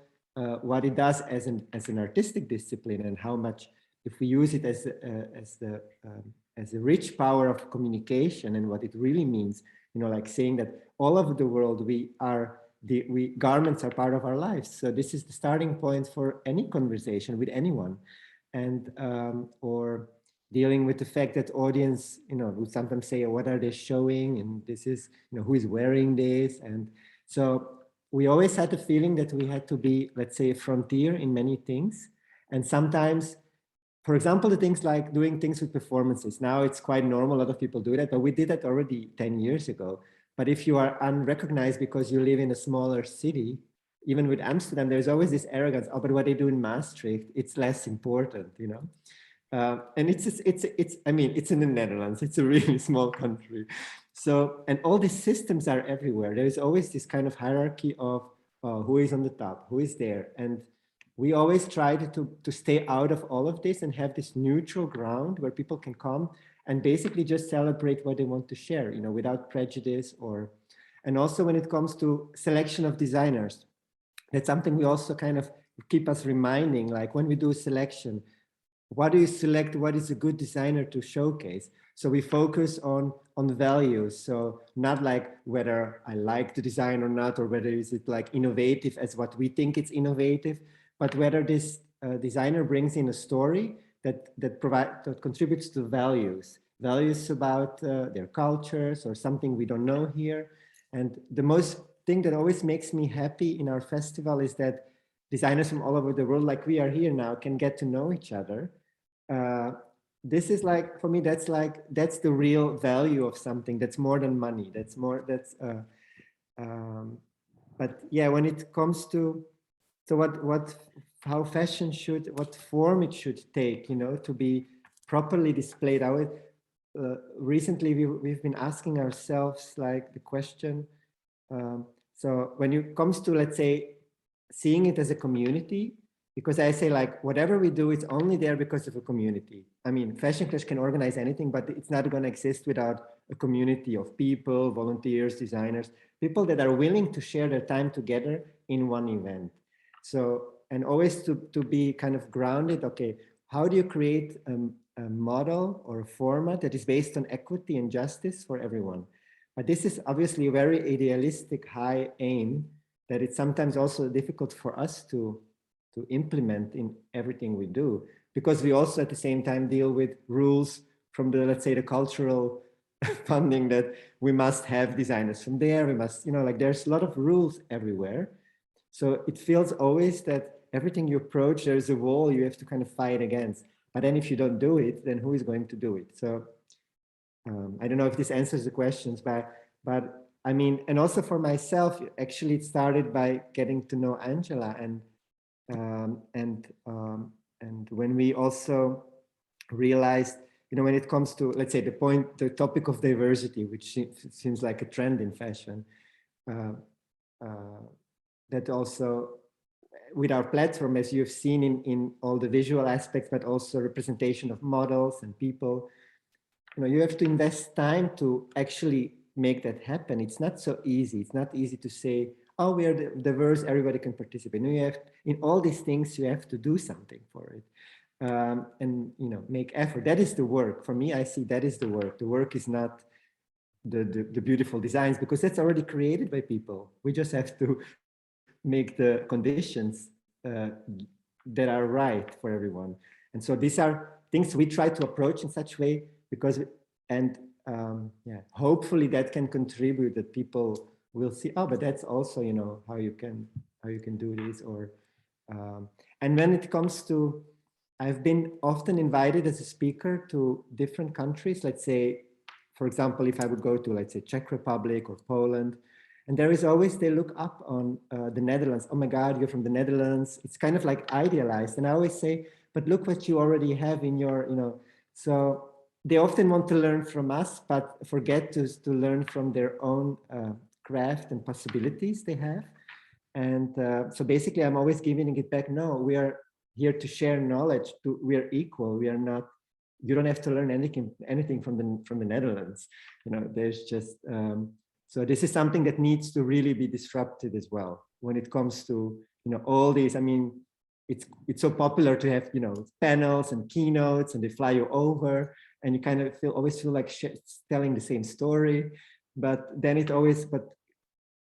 what it does as an artistic discipline, and how much, if we use it as a rich power of communication, and what it really means, you know, like saying that all over the world garments are part of our lives. So this is the starting point for any conversation with anyone, and or dealing with the fact that audience, you know, would sometimes say, what are they showing? And this is, you know, who is wearing this? And so we always had the feeling that we had to be, let's say, a frontier in many things. And sometimes for example, the things like doing things with performances. Now it's quite normal, a lot of people do that, but we did that already 10 years ago. But if you are unrecognized because you live in a smaller city, even with Amsterdam, there's always this arrogance, oh, but what they do in Maastricht, it's less important, you know? And I mean, it's in the Netherlands, it's a really small country. So, and all these systems are everywhere. There is always this kind of hierarchy of who is on the top, who is there. And we always try to stay out of all of this and have this neutral ground where people can come and basically just celebrate what they want to share, you know, without prejudice or, and also when it comes to selection of designers, that's something we also kind of keep us reminding, like when we do a selection, what do you select? What is a good designer to showcase? So we focus on values. So not like whether I like the design or not, or whether is it like innovative as what we think it's innovative, but whether this designer brings in a story that contributes to values about their cultures or something we don't know here. And the most thing that always makes me happy in our festival is that designers from all over the world, like we are here now, can get to know each other. This is like, for me, that's the real value of something. That's more than money. But yeah, when it comes to, so how fashion should, what form it should take, you know, to be properly displayed. Recently, we've been asking ourselves like the question, so when it comes to, let's say, seeing it as a community, because I say like, whatever we do, it's only there because of a community. I mean, Fashion Clash can organize anything, but it's not going to exist without a community of people, volunteers, designers, people that are willing to share their time together in one event. So, and always to be kind of grounded, okay, how do you create a model or a format that is based on equity and justice for everyone? But this is obviously a very idealistic high aim that it's sometimes also difficult for us to implement in everything we do, because we also at the same time deal with rules from the, let's say, the cultural funding that we must have designers from there. We must, you know, like there's a lot of rules everywhere. So it feels always that everything you approach, there's a wall you have to kind of fight against. But then if you don't do it, then who is going to do it? So I don't know if this answers the questions, but I mean, and also for myself, actually it started by getting to know Angela and when we also realized, you know, when it comes to, let's say, the topic of diversity, which seems like a trend in fashion, that also with our platform, as you've seen in all the visual aspects, but also representation of models and people, you know, you have to invest time to actually make that happen. It's not so easy. It's not easy to say, oh, we are diverse, everybody can participate. No, you have, in all these things, you have to do something for it. And, you know, make effort. That is the work. For me, I see that is the work. The work is not the beautiful designs, because that's already created by people. We just have to make the conditions that are right for everyone. And so these are things we try to approach in such a way, because, and yeah, hopefully that can contribute, that people will see, oh, but that's also, you know, how you can do this. Or and when it comes to, I've been often invited as a speaker to different countries. Let's say, for example, if I would go to, let's say, Czech Republic or Poland, and there is always, they look up on the Netherlands. Oh my God, you're from the Netherlands. It's kind of like idealized. And I always say, but look what you already have in your, you know, so they often want to learn from us, but forget to learn from their own craft and possibilities they have. And so basically I'm always giving it back. No, we are here to share knowledge. We are equal. We are not, you don't have to learn anything from the Netherlands. You know, there's just, so this is something that needs to really be disrupted as well when it comes to, you know, all these, I mean, it's so popular to have, you know, panels and keynotes, and they fly you over and you kind of always feel like telling the same story, but then it always,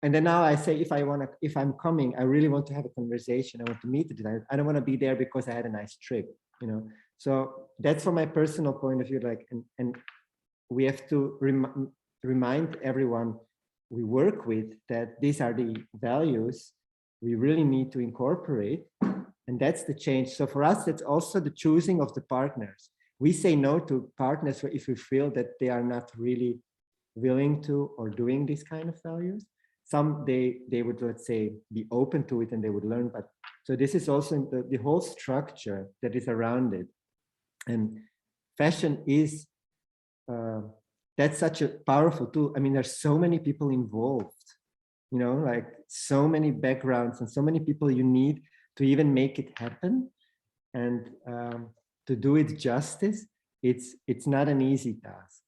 and then now I say, if I'm coming, I really want to have a conversation. I want to meet the designer. I don't want to be there because I had a nice trip, you know? So that's from my personal point of view, like, and we have to remind everyone we work with that these are the values we really need to incorporate, And that's the change. So for us, that's also the choosing of the partners. We say no to partners if we feel that they are not really willing to or doing these kind of values. Some they would, let's say, be open to it and they would learn. But so this is also the whole structure that is around it. And fashion is, that's such a powerful tool. I mean, there's so many people involved, you know, like so many backgrounds and so many people you need to even make it happen. And to do it justice, it's not an easy task.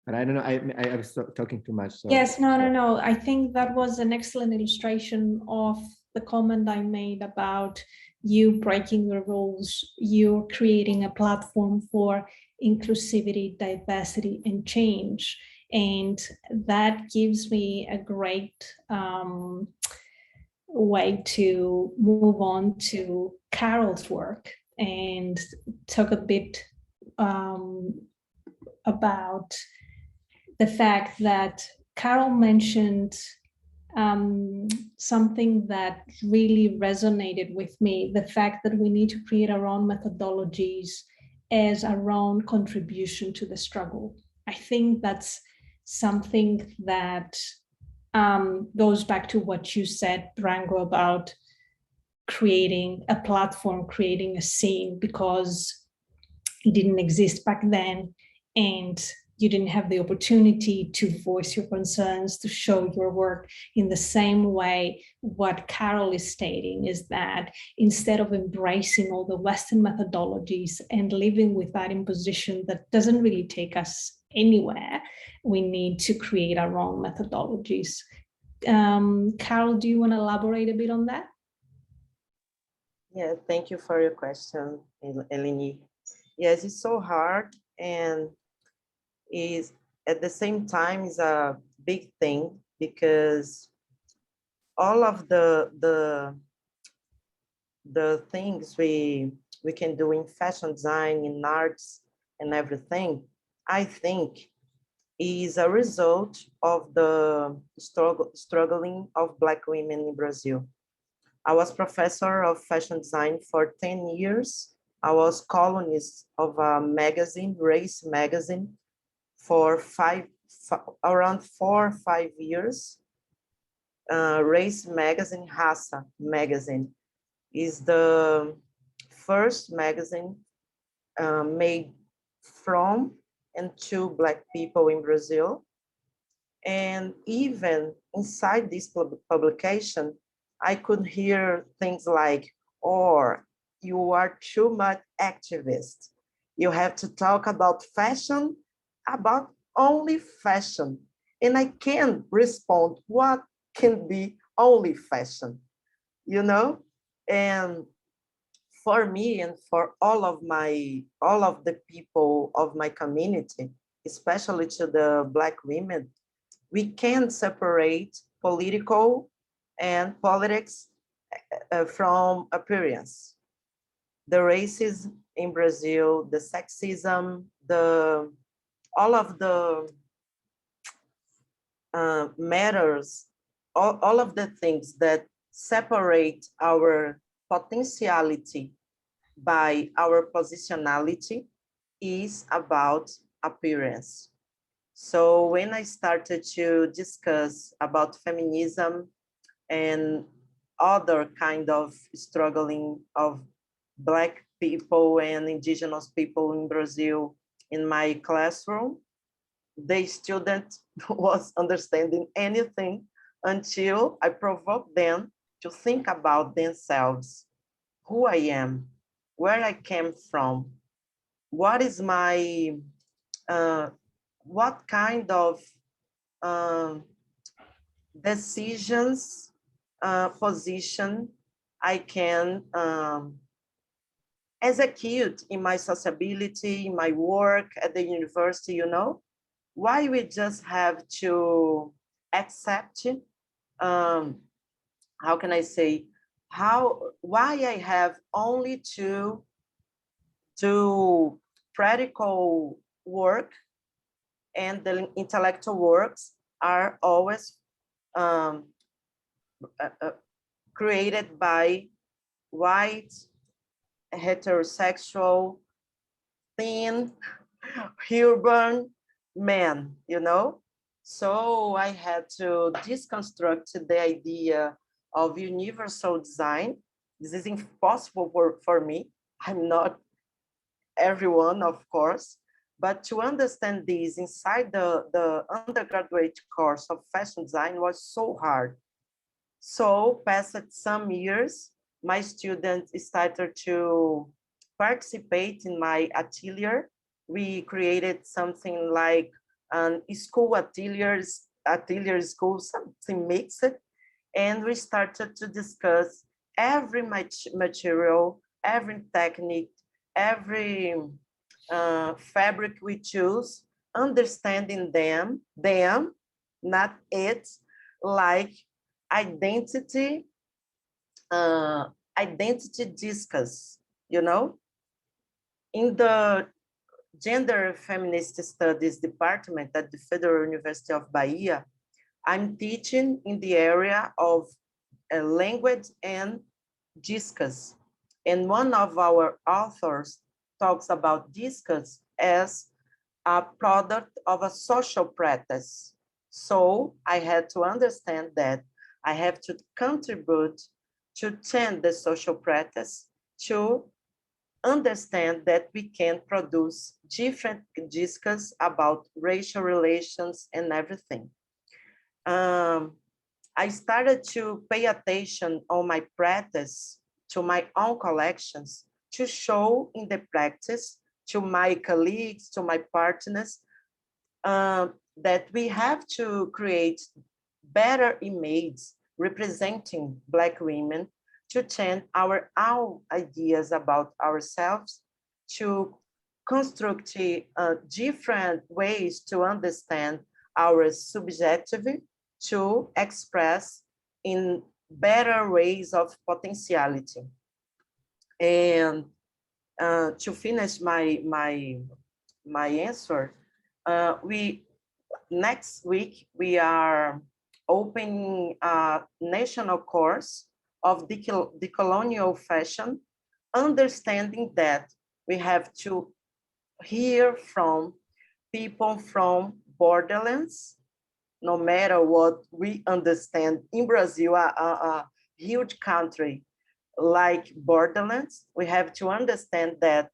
But I don't know, I was talking too much. So. Yes, no. I think that was an excellent illustration of the comment I made about you breaking the rules, you creating a platform for inclusivity, diversity, and change. And that gives me a great way to move on to Carol's work and talk a bit about the fact that Carol mentioned something that really resonated with me, the fact that we need to create our own methodologies as our own contribution to the struggle. I think that's something that goes back to what you said, Branko, about creating a platform, creating a scene, because it didn't exist back then, and you didn't have the opportunity to voice your concerns, to show your work. In the same way, what Carol is stating is that instead of embracing all the Western methodologies and living with that imposition that doesn't really take us anywhere, we need to create our own methodologies. Carol, do you want to elaborate a bit on that? Yeah, thank you for your question, Eleni. Yes, it's so hard, and is at the same time is a big thing, because all of the things we can do in fashion design, in arts and everything, I think is a result of the struggling of Black women in Brazil. I was professor of fashion design for 10 years. I was columnist of a magazine, Race magazine, for around 4 or 5 years. Race magazine, Raça magazine, is the first magazine made from and to Black people in Brazil. And even inside this publication, I could hear things like, or you are too much activist. You have to talk about fashion, about only fashion. And I can respond, what can be only fashion, you know? And for me and for all of the people of my community, especially to the Black women, we can separate political and politics from appearance. The racism in Brazil, the sexism, all of the matters, all of the things that separate our potentiality by our positionality is about appearance. So when I started to discuss about feminism and other kind of struggling of Black people and indigenous people in Brazil in my classroom, the student was understanding anything until I provoked them to think about themselves, who I am, where I came from, what is my, what kind of decisions, position I can execute in my sociability, in my work at the university, you know? Why we just have to accept, how can I say, why I have only to practical work and the intellectual works are always created by white, heterosexual, thin, urban men, you know? So I had to deconstruct the idea of universal design. This is impossible for me. I'm not everyone, of course, but to understand this inside the undergraduate course of fashion design was so hard. So passed some years, my students started to participate in my atelier. We created something like an school atelier school, something mixed, and we started to discuss every material, every technique, every fabric we choose, understanding them, not it, like identity, identity discuss, you know? In the Gender Feminist Studies Department at the Federal University of Bahia, I'm teaching in the area of language and discuss. And one of our authors talks about discuss as a product of a social practice. So I had to understand that I have to contribute to change the social practice, to understand that we can produce different discourse about racial relations and everything. I started to pay attention on my practice to my own collections to show in the practice to my colleagues, to my partners, that we have to create better images representing Black women to change our own ideas about ourselves, to construct different ways to understand our subjective, to express in better ways of potentiality. And to finish my answer, next week we are opening a national course of decolonial fashion, understanding that we have to hear from people from Borderlands, no matter what we understand in Brazil, a huge country like Borderlands, we have to understand that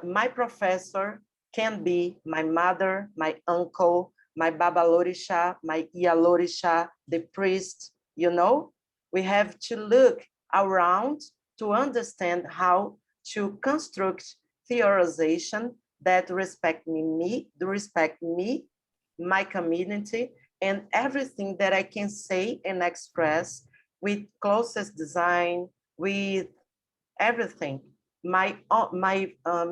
my professor can be my mother, my uncle, my Babalorisha, my Ialorisha, the priest, you know? We have to look around to understand how to construct theorization that respect me, my community, and everything that I can say and express with closest design, with everything. My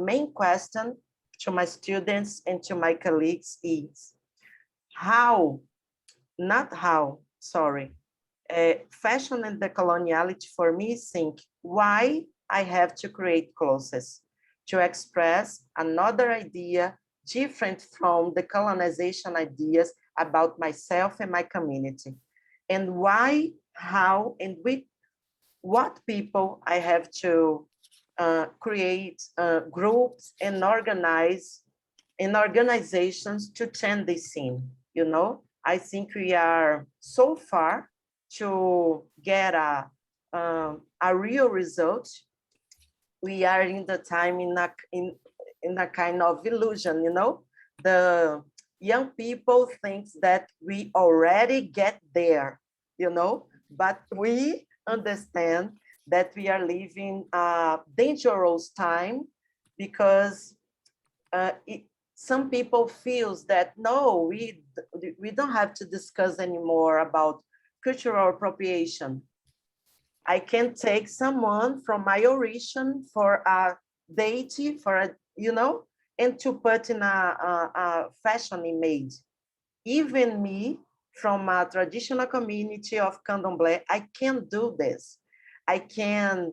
main question to my students and to my colleagues is how, not how, sorry, fashion and decoloniality for me think why I have to create clothes to express another idea different from the colonization ideas about myself and my community, and why, how, and with what people I have to create groups and organize in organizations to change the scene. You know, I think we are so far to get a real result. We are in the time in a kind of illusion, you know. The young people think that we already get there, you know, but we understand that we are living a dangerous time because some people feels that no, we don't have to discuss anymore about cultural appropriation. I can take someone from my origin for a deity, for a, you know, and to put in a fashion image. Even me, from a traditional community of Candomblé, I can do this. I can,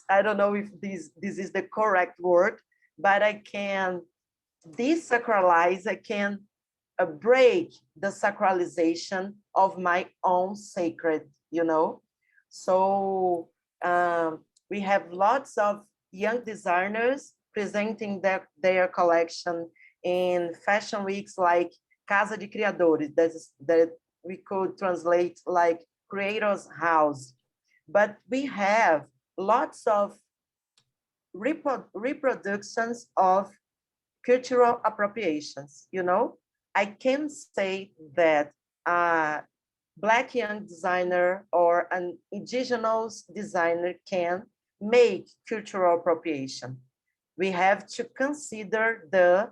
I don't know if this is the correct word, but I can desacralize, I can break the sacralization of my own sacred, you know? So we have lots of young designers presenting their collection in fashion weeks like Casa de Criadores, that we could translate like Creators House. But we have lots of reproductions of cultural appropriations, you know? I can say that a Black young designer or an indigenous designer can make cultural appropriation. We have to consider the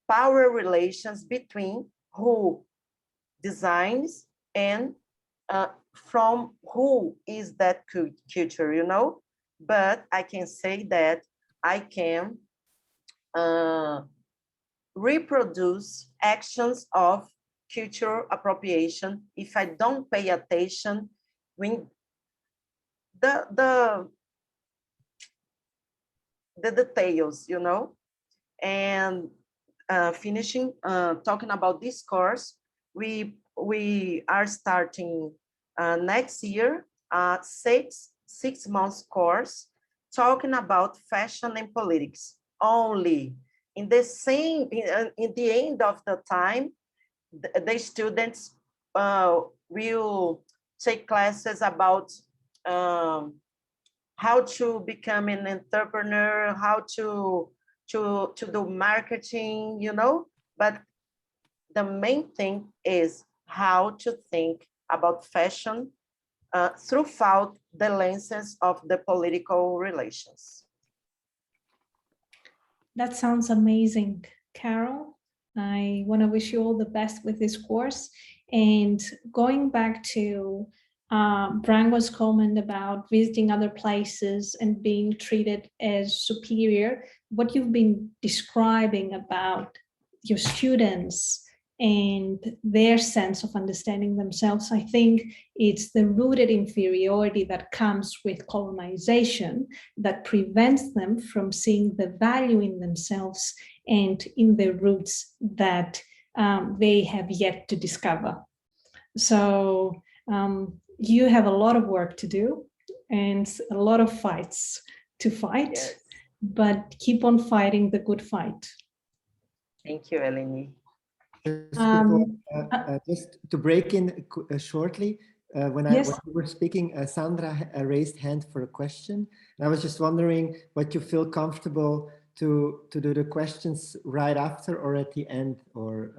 power relations between who designs and from who is that culture, you know? But I can say that I can reproduce actions of cultural appropriation if I don't pay attention when the details, you know? And finishing talking about this course, we are starting next year a six months course talking about fashion and politics only. In the end of the time, the students will take classes about how to become an entrepreneur, how to do marketing, you know, but the main thing is how to think about fashion throughout the lenses of the political relations. That sounds amazing, Carol. I want to wish you all the best with this course. And going back to Branko's comment about visiting other places and being treated as superior, what you've been describing about your students and their sense of understanding themselves, I think it's the rooted inferiority that comes with colonization that prevents them from seeing the value in themselves and in their roots that they have yet to discover. So you have a lot of work to do and a lot of fights to fight, yes. But keep on fighting the good fight. Thank you, Eleni. Just to break in shortly, when we were speaking, Sandra raised hand for a question. And I was just wondering what you feel comfortable to do the questions right after or at the end, or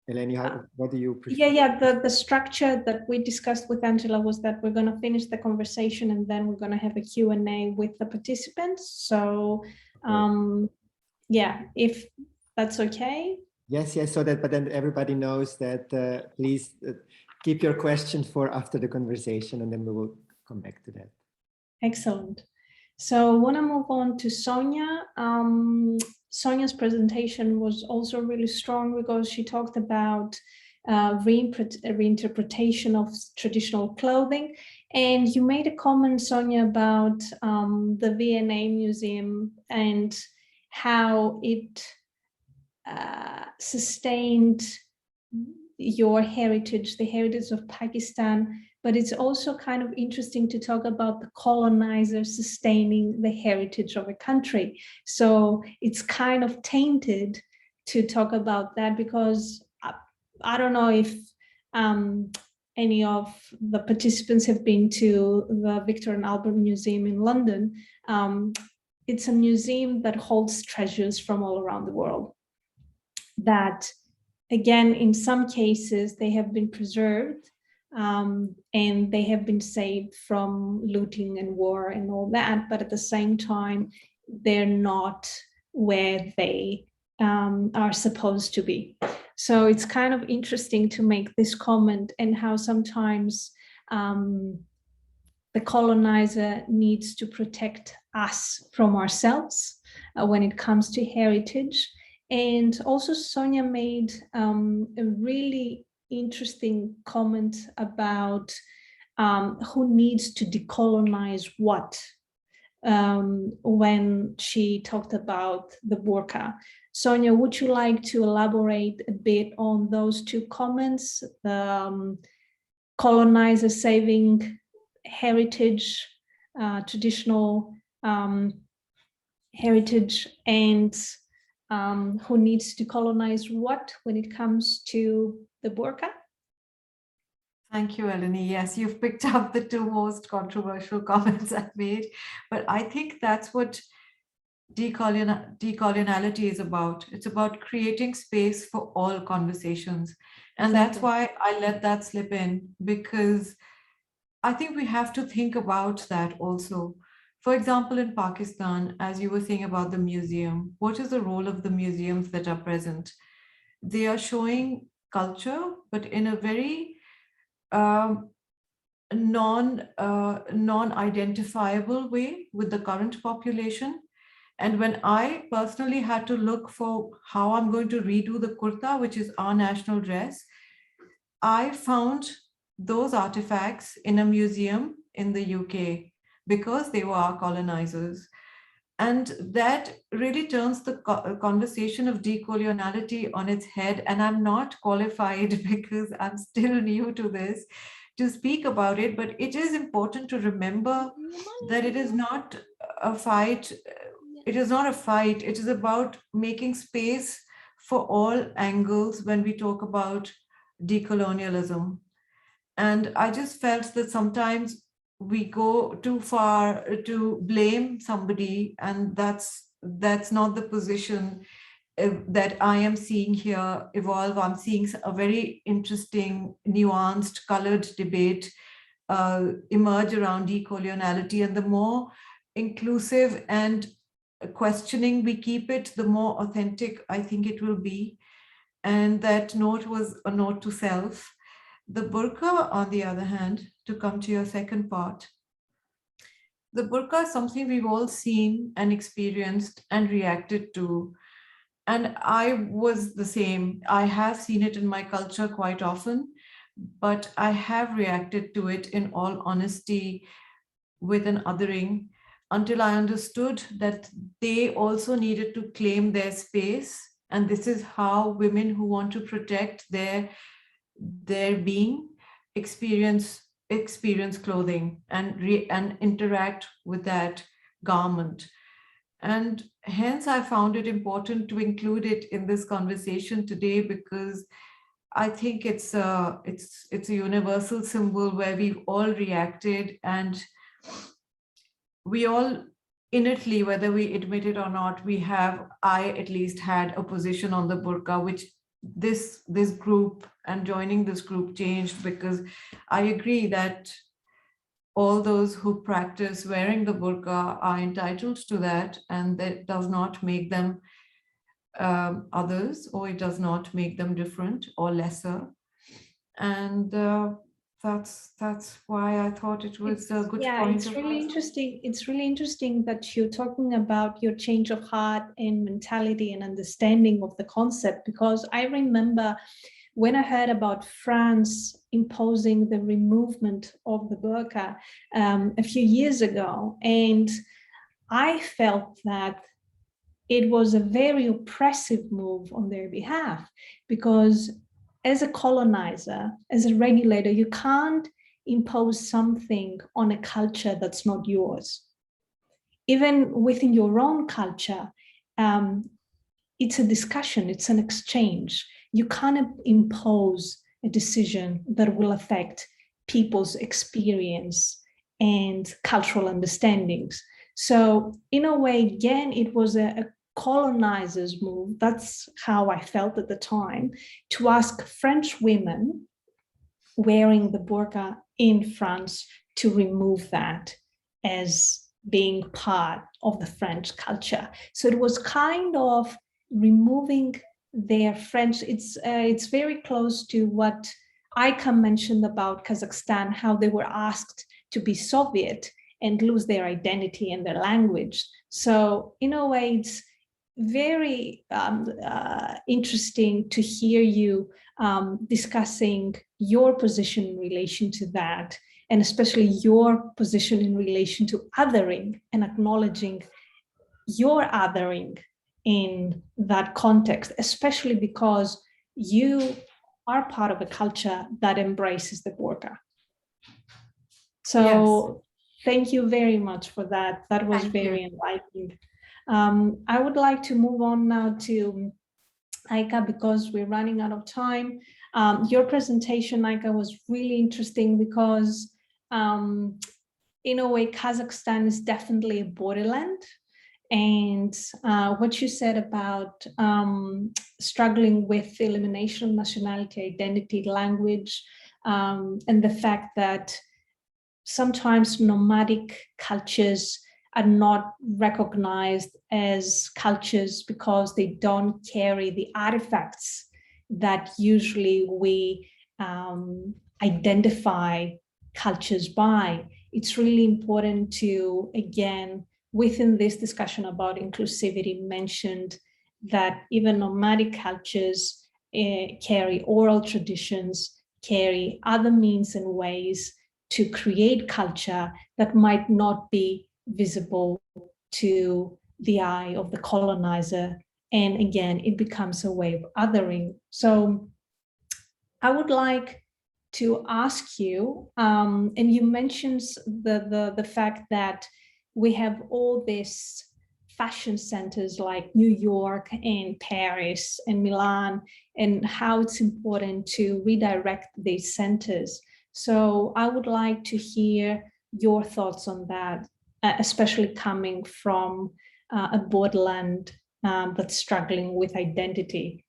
Eleni, what do you prefer? Yeah, the structure that we discussed with Angela was that we're going to finish the conversation and then we're going to have a Q&A with the participants. So yeah, if that's okay. Yes, so that, but then everybody knows that please keep your question for after the conversation and then we will come back to that. Excellent. So I want to move on to Sonya. Sonya's presentation was also really strong because she talked about reinterpretation of traditional clothing. And you made a comment, Sonya, about the V&A Museum and how it sustained your heritage, the heritage of Pakistan, but it's also kind of interesting to talk about the colonizer sustaining the heritage of a country. So it's kind of tainted to talk about that because I don't know if any of the participants have been to the Victor and Albert Museum in London. It's a museum that holds treasures from all around the world. That, again, in some cases, they have been preserved and they have been saved from looting and war and all that, but at the same time, they're not where they are supposed to be. So it's kind of interesting to make this comment and how sometimes the colonizer needs to protect us from ourselves when it comes to heritage. And also Sonya made a really interesting comment about who needs to decolonize what when she talked about the burqa. Sonya, would you like to elaborate a bit on those two comments, the colonizer saving heritage, traditional heritage, and who needs to colonize what when it comes to the burqa? Thank you, Eleni. Yes, you've picked up the two most controversial comments I've made, but I think that's what decoloniality is about. It's about creating space for all conversations. And that's why I let that slip in, because I think we have to think about that also. For example, in Pakistan, as you were saying about the museum, what is the role of the museums that are present? They are showing culture, but in a very non-identifiable way with the current population. And when I personally had to look for how I'm going to redo the kurta, which is our national dress, I found those artifacts in a museum in the UK because they were our colonizers. And that really turns the conversation of decoloniality on its head. And I'm not qualified because I'm still new to this to speak about it, but it is important to remember that it is not a fight. It is not a fight. It is about making space for all angles when we talk about decolonialism. And I just felt that sometimes we go too far to blame somebody, and that's not the position that I am seeing here evolve. I'm seeing a very interesting, nuanced, colored debate emerge around decoloniality, and the more inclusive and questioning we keep it, the more authentic I think it will be. And that note was a note to self. The burqa, on the other hand, to come to your second part, the burqa is something we've all seen and experienced and reacted to. And I was the same. I have seen it in my culture quite often, but I have reacted to it in all honesty with an othering until I understood that they also needed to claim their space. And this is how women who want to protect their being experience clothing and interact with that garment. And hence I found it important to include it in this conversation today, because I think it's a universal symbol where we've all reacted, and we all innately, whether we admit it or not, I at least had a position on the burqa, which this group and joining this group changed, because I agree that all those who practice wearing the burqa are entitled to that, and that does not make them others, or it does not make them different or lesser. And that's why I thought it was a good point. It's really interesting. It's really interesting that you're talking about your change of heart and mentality and understanding of the concept, because I remember when I heard about France imposing the removal of the burqa a few years ago, and I felt that it was a very oppressive move on their behalf, because as a colonizer, as a regulator, you can't impose something on a culture that's not yours. Even within your own culture, it's a discussion, it's an exchange. You can't impose a decision that will affect people's experience and cultural understandings. So in a way, again, it was a colonizer's move. That's how I felt at the time, to ask French women wearing the burqa in France to remove that as being part of the French culture. So it was kind of removing their French. It's very close to what Aika mentioned about Kazakhstan, how they were asked to be Soviet and lose their identity and their language. So in a way, it's very interesting to hear you discussing your position in relation to that, and especially your position in relation to othering and acknowledging your othering in that context, especially because you are part of a culture that embraces the burqa. So thank you very much for that. That was very enlightening. I would like to move on now to Aika, because we're running out of time. Your presentation, Aika, was really interesting because in a way, Kazakhstan is definitely a borderland. And what you said about struggling with the elimination of nationality, identity, language, and the fact that sometimes nomadic cultures are not recognized as cultures because they don't carry the artifacts that usually we identify cultures by. It's really important to, again, within this discussion about inclusivity, mentioned that even nomadic cultures carry oral traditions, carry other means and ways to create culture that might not be visible to the eye of the colonizer. And again, it becomes a way of othering. So I would like to ask you, and you mentioned the fact that we have all these fashion centers like New York and Paris and Milan, and how it's important to redirect these centers. So I would like to hear your thoughts on that, especially coming from a borderland that's struggling with identity.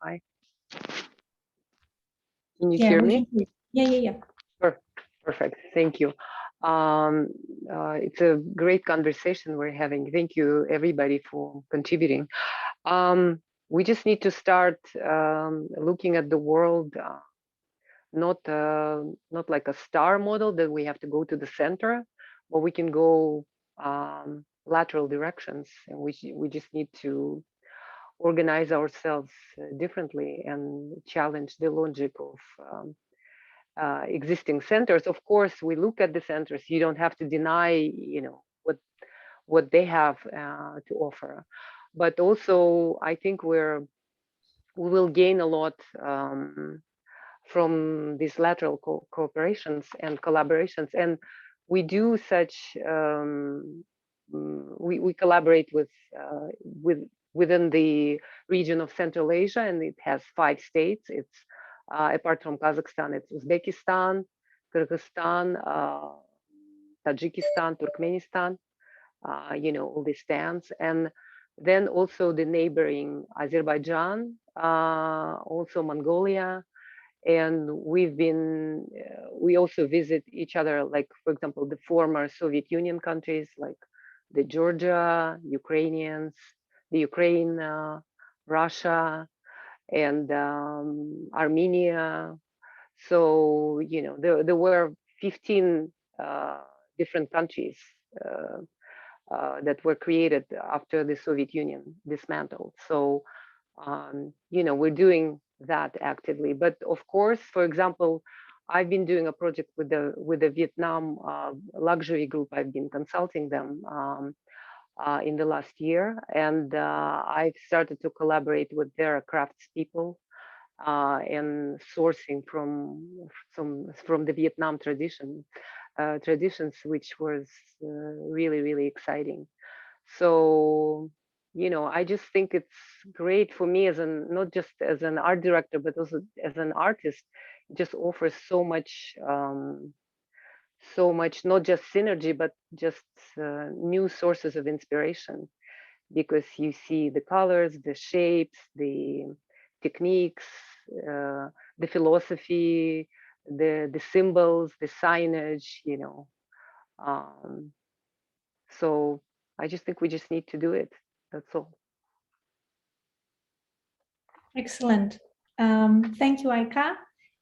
Hi. Can you hear me? Yeah. Perfect. Thank you. It's a great conversation we're having. Thank you, everybody, for contributing. We just need to start looking at the world, not like a star model that we have to go to the center, but we can go lateral directions, and we just need to organize ourselves differently and challenge the logic of existing centers. Of course, we look at the centers. You don't have to deny, what they have to offer, but also I think we will gain a lot from these lateral cooperations and collaborations. And we do such. We collaborate within the region of Central Asia, and it has 5 states. It's apart from Kazakhstan, it's Uzbekistan, Kyrgyzstan, Tajikistan, Turkmenistan, all these stands. And then also the neighboring Azerbaijan, also Mongolia. And we also visit each other, like, for example, the former Soviet Union countries, like the Georgia, Ukrainians, the Ukraine, Russia, and Armenia. So, there were 15 different countries that were created after the Soviet Union dismantled. So, we're doing that actively. But of course, for example, I've been doing a project with the Vietnam luxury group. I've been consulting them in the last year, and I've started to collaborate with their craftspeople and sourcing from the Vietnam traditions, which was really, really exciting. So, I just think it's great for me not just as an art director, but also as an artist. It just offers so much, not just synergy, but just new sources of inspiration, because you see the colors, the shapes, the techniques, the philosophy, the symbols, the signage, so I just think we just need to do it. That's all. Excellent. Thank you, Aika.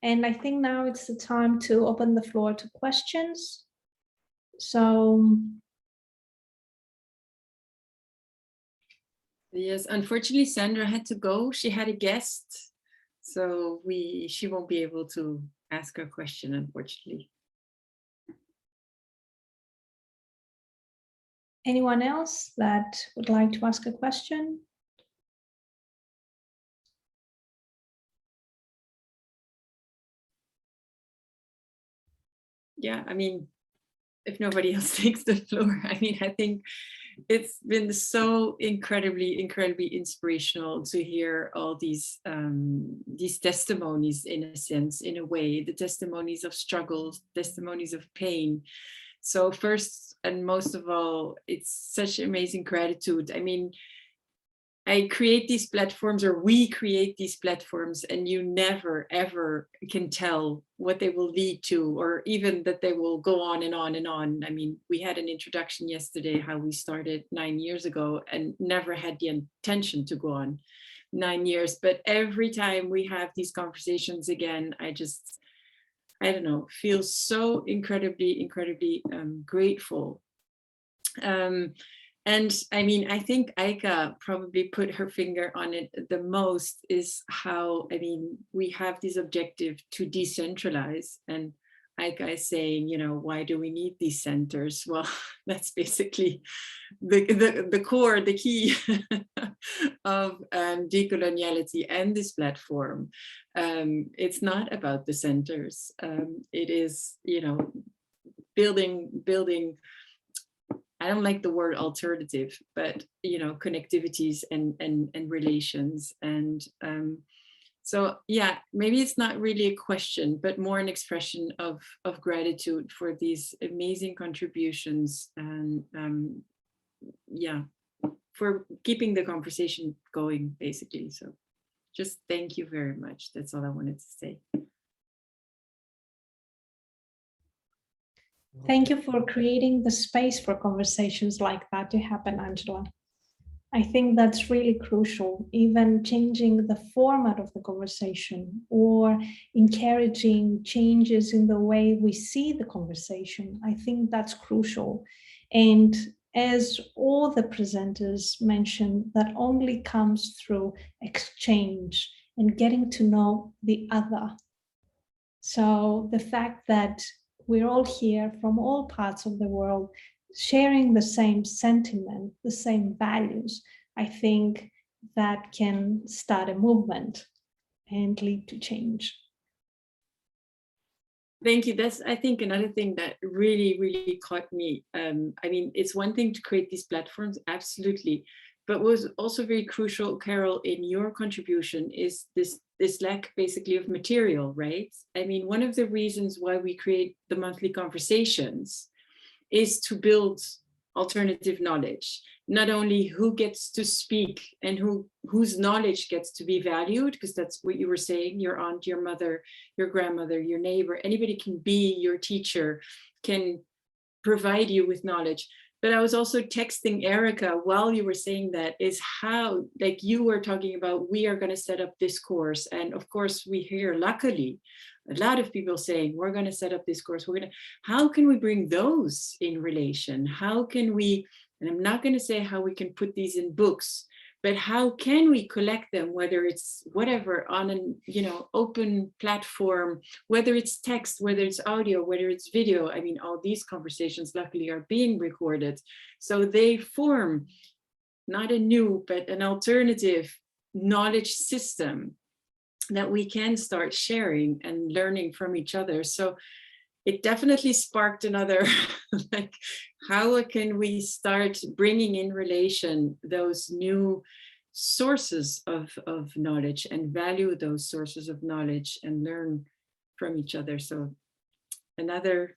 And I think now it's the time to open the floor to questions. So. Yes, unfortunately, Sandra had to go. She had a guest, so she won't be able to ask her question, unfortunately. Anyone else that would like to ask a question? yeah, I mean, if nobody else takes the floor, I mean, I think it's been so incredibly inspirational to hear all these testimonies, in a sense, in a way, the testimonies of struggles, testimonies of pain. So first and most of all, it's such amazing gratitude. I mean, I create these platforms, or we create these platforms, and you never ever can tell what they will lead to, or even that they will go on and on and on. I mean, we had an introduction yesterday, how we started 9 years ago and never had the intention to go on 9 years. But every time we have these conversations again, I don't know, feel so incredibly grateful. And I mean, I think Aika probably put her finger on it the most, is how, I mean, we have this objective to decentralize, and Aika is saying, you know, why do we need these centers? Well, that's basically the core, the key of decoloniality and this platform. It's not about the centers. It is, you know, building, I don't like the word alternative, but, you know, connectivities and relations. And so, yeah, maybe it's not really a question, but more an expression of gratitude for these amazing contributions, and yeah, for keeping the conversation going, basically. So just thank you very much. That's all I wanted to say. Thank you for creating the space for conversations like that to happen, Angela. I think that's really crucial, even changing the format of the conversation or encouraging changes in the way we see the conversation. I think that's crucial. And as all the presenters mentioned, that only comes through exchange and getting to know the other. So the fact that we're all here from all parts of the world, sharing the same sentiment, the same values, I think that can start a movement and lead to change. Thank you. That's, I think, another thing that really caught me. I mean, it's one thing to create these platforms, absolutely, but what was also very crucial, Carol, in your contribution is this lack basically of material, right? I mean, one of the reasons why we create the monthly conversations is to build alternative knowledge, not only who gets to speak and whose knowledge gets to be valued, because that's what you were saying, your aunt, your mother, your grandmother, your neighbor, anybody can be your teacher, can provide you with knowledge. But I was also texting Erica while you were saying that, is how, like you were talking about, we are going to set up this course. And of course we hear, luckily, a lot of people saying, we're going to set up this course. How can we bring those in relation? How can we, and I'm not going to say how we can put these in books, but how can we collect them, whether it's whatever, on an, you know, open platform, whether it's text, whether it's audio, whether it's video. I mean, all these conversations luckily are being recorded. So they form not a new, but an alternative knowledge system that we can start sharing and learning from each other. So it definitely sparked another, like, how can we start bringing in relation those new sources of knowledge and value those sources of knowledge and learn from each other. So another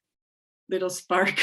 little spark,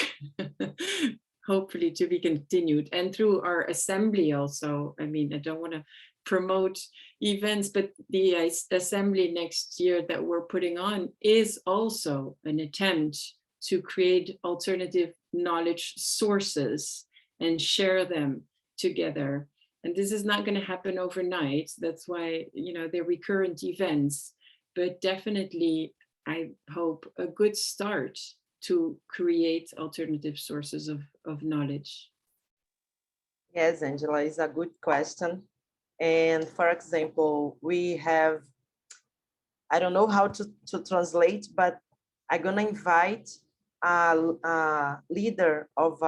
hopefully to be continued. And through our assembly also, I mean, I don't want to promote events, but the assembly next year that we're putting on is also an attempt to create alternative knowledge sources and share them together. And this is not going to happen overnight. That's why, you know, they're recurrent events, but definitely, I hope, a good start to create alternative sources of knowledge. Yes, Angela, it's a good question. And for example, we have, I don't know how to translate, but I'm going to invite a leader of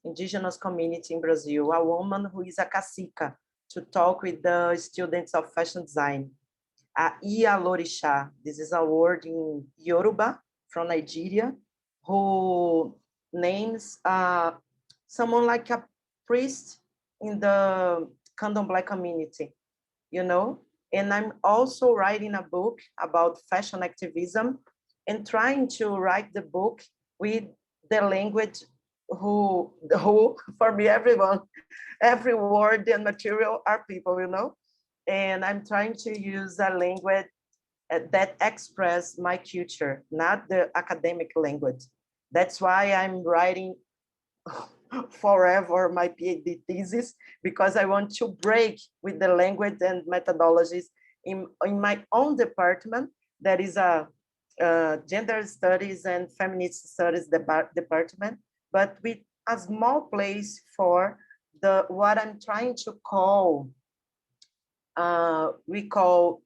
indigenous community in Brazil, a woman who is a cacica, to talk with the students of fashion design. Iya Lorisha, this is a word in Yoruba from Nigeria, who names someone like a priest in the Candomblé community, you know? And I'm also writing a book about fashion activism and trying to write the book with the language who for me, everyone, every word and material are people, you know? And I'm trying to use a language that express my culture, not the academic language. That's why I'm writing forever my PhD thesis, because I want to break with the language and methodologies in my own department. That is a gender studies and feminist studies department, but with a small place for what I'm trying to call, we call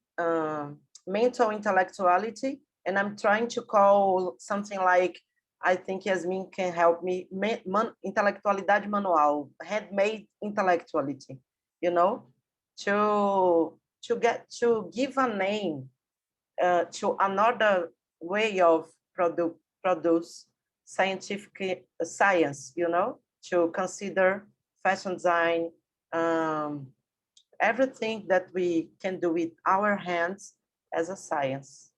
mental intellectuality, and I'm trying to call something like, I think Yasmin can help me, intelectualidade manual, handmade intellectuality, you know, to give a name to another way of produce scientific science, you know, to consider fashion design, everything that we can do with our hands as a science.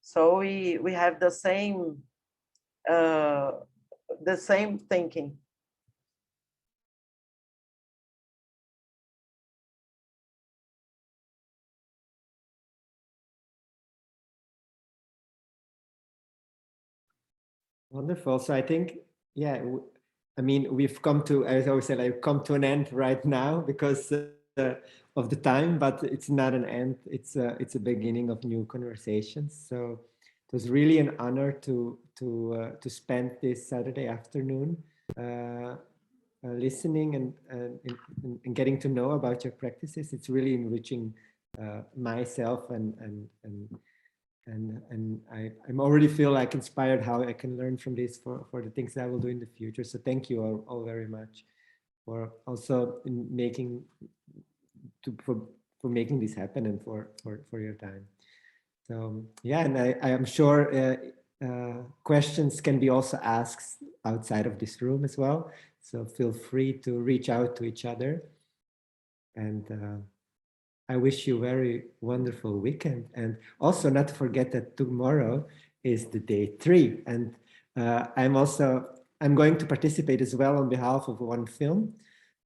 So we have the same thinking. Wonderful. So I think, yeah, I mean, we've come to, as I always say, I've come to an end right now because of the time, but it's not an end. It's a beginning of new conversations. So it was really an honor to spend this Saturday afternoon listening and getting to know about your practices. It's really enriching myself and I'm already feel like inspired how I can learn from this for the things that I will do in the future. So thank you all very much for also making for making this happen and for your time. So yeah, and I am sure questions can be also asked outside of this room as well. So feel free to reach out to each other. And I wish you a very wonderful weekend. And also not to forget that tomorrow is the day 3. And I'm going to participate as well on behalf of one film.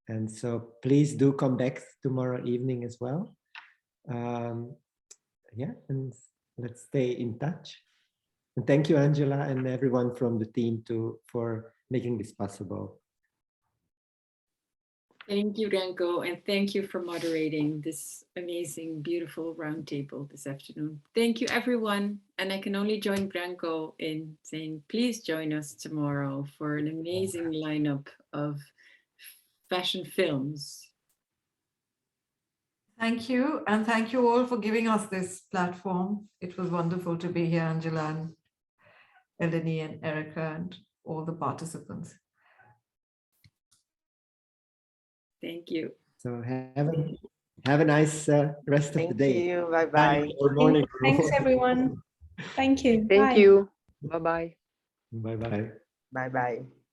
And so please do come back tomorrow evening as well. Yeah, and let's stay in touch. And thank you, Angela, and everyone from the team for making this possible. Thank you, Branko, and thank you for moderating this amazing, beautiful roundtable this afternoon. Thank you, everyone. And I can only join Branko in saying, please join us tomorrow for an amazing lineup of fashion films. Thank you. And thank you all for giving us this platform. It was wonderful to be here, Angela and Eleni and Erica and all the participants. Thank you. So have a nice rest of the day. Thank you. Bye-bye. Morning. Thanks, everyone. Thank you. Thank Bye. you. Bye-bye. Bye-bye. Bye-bye.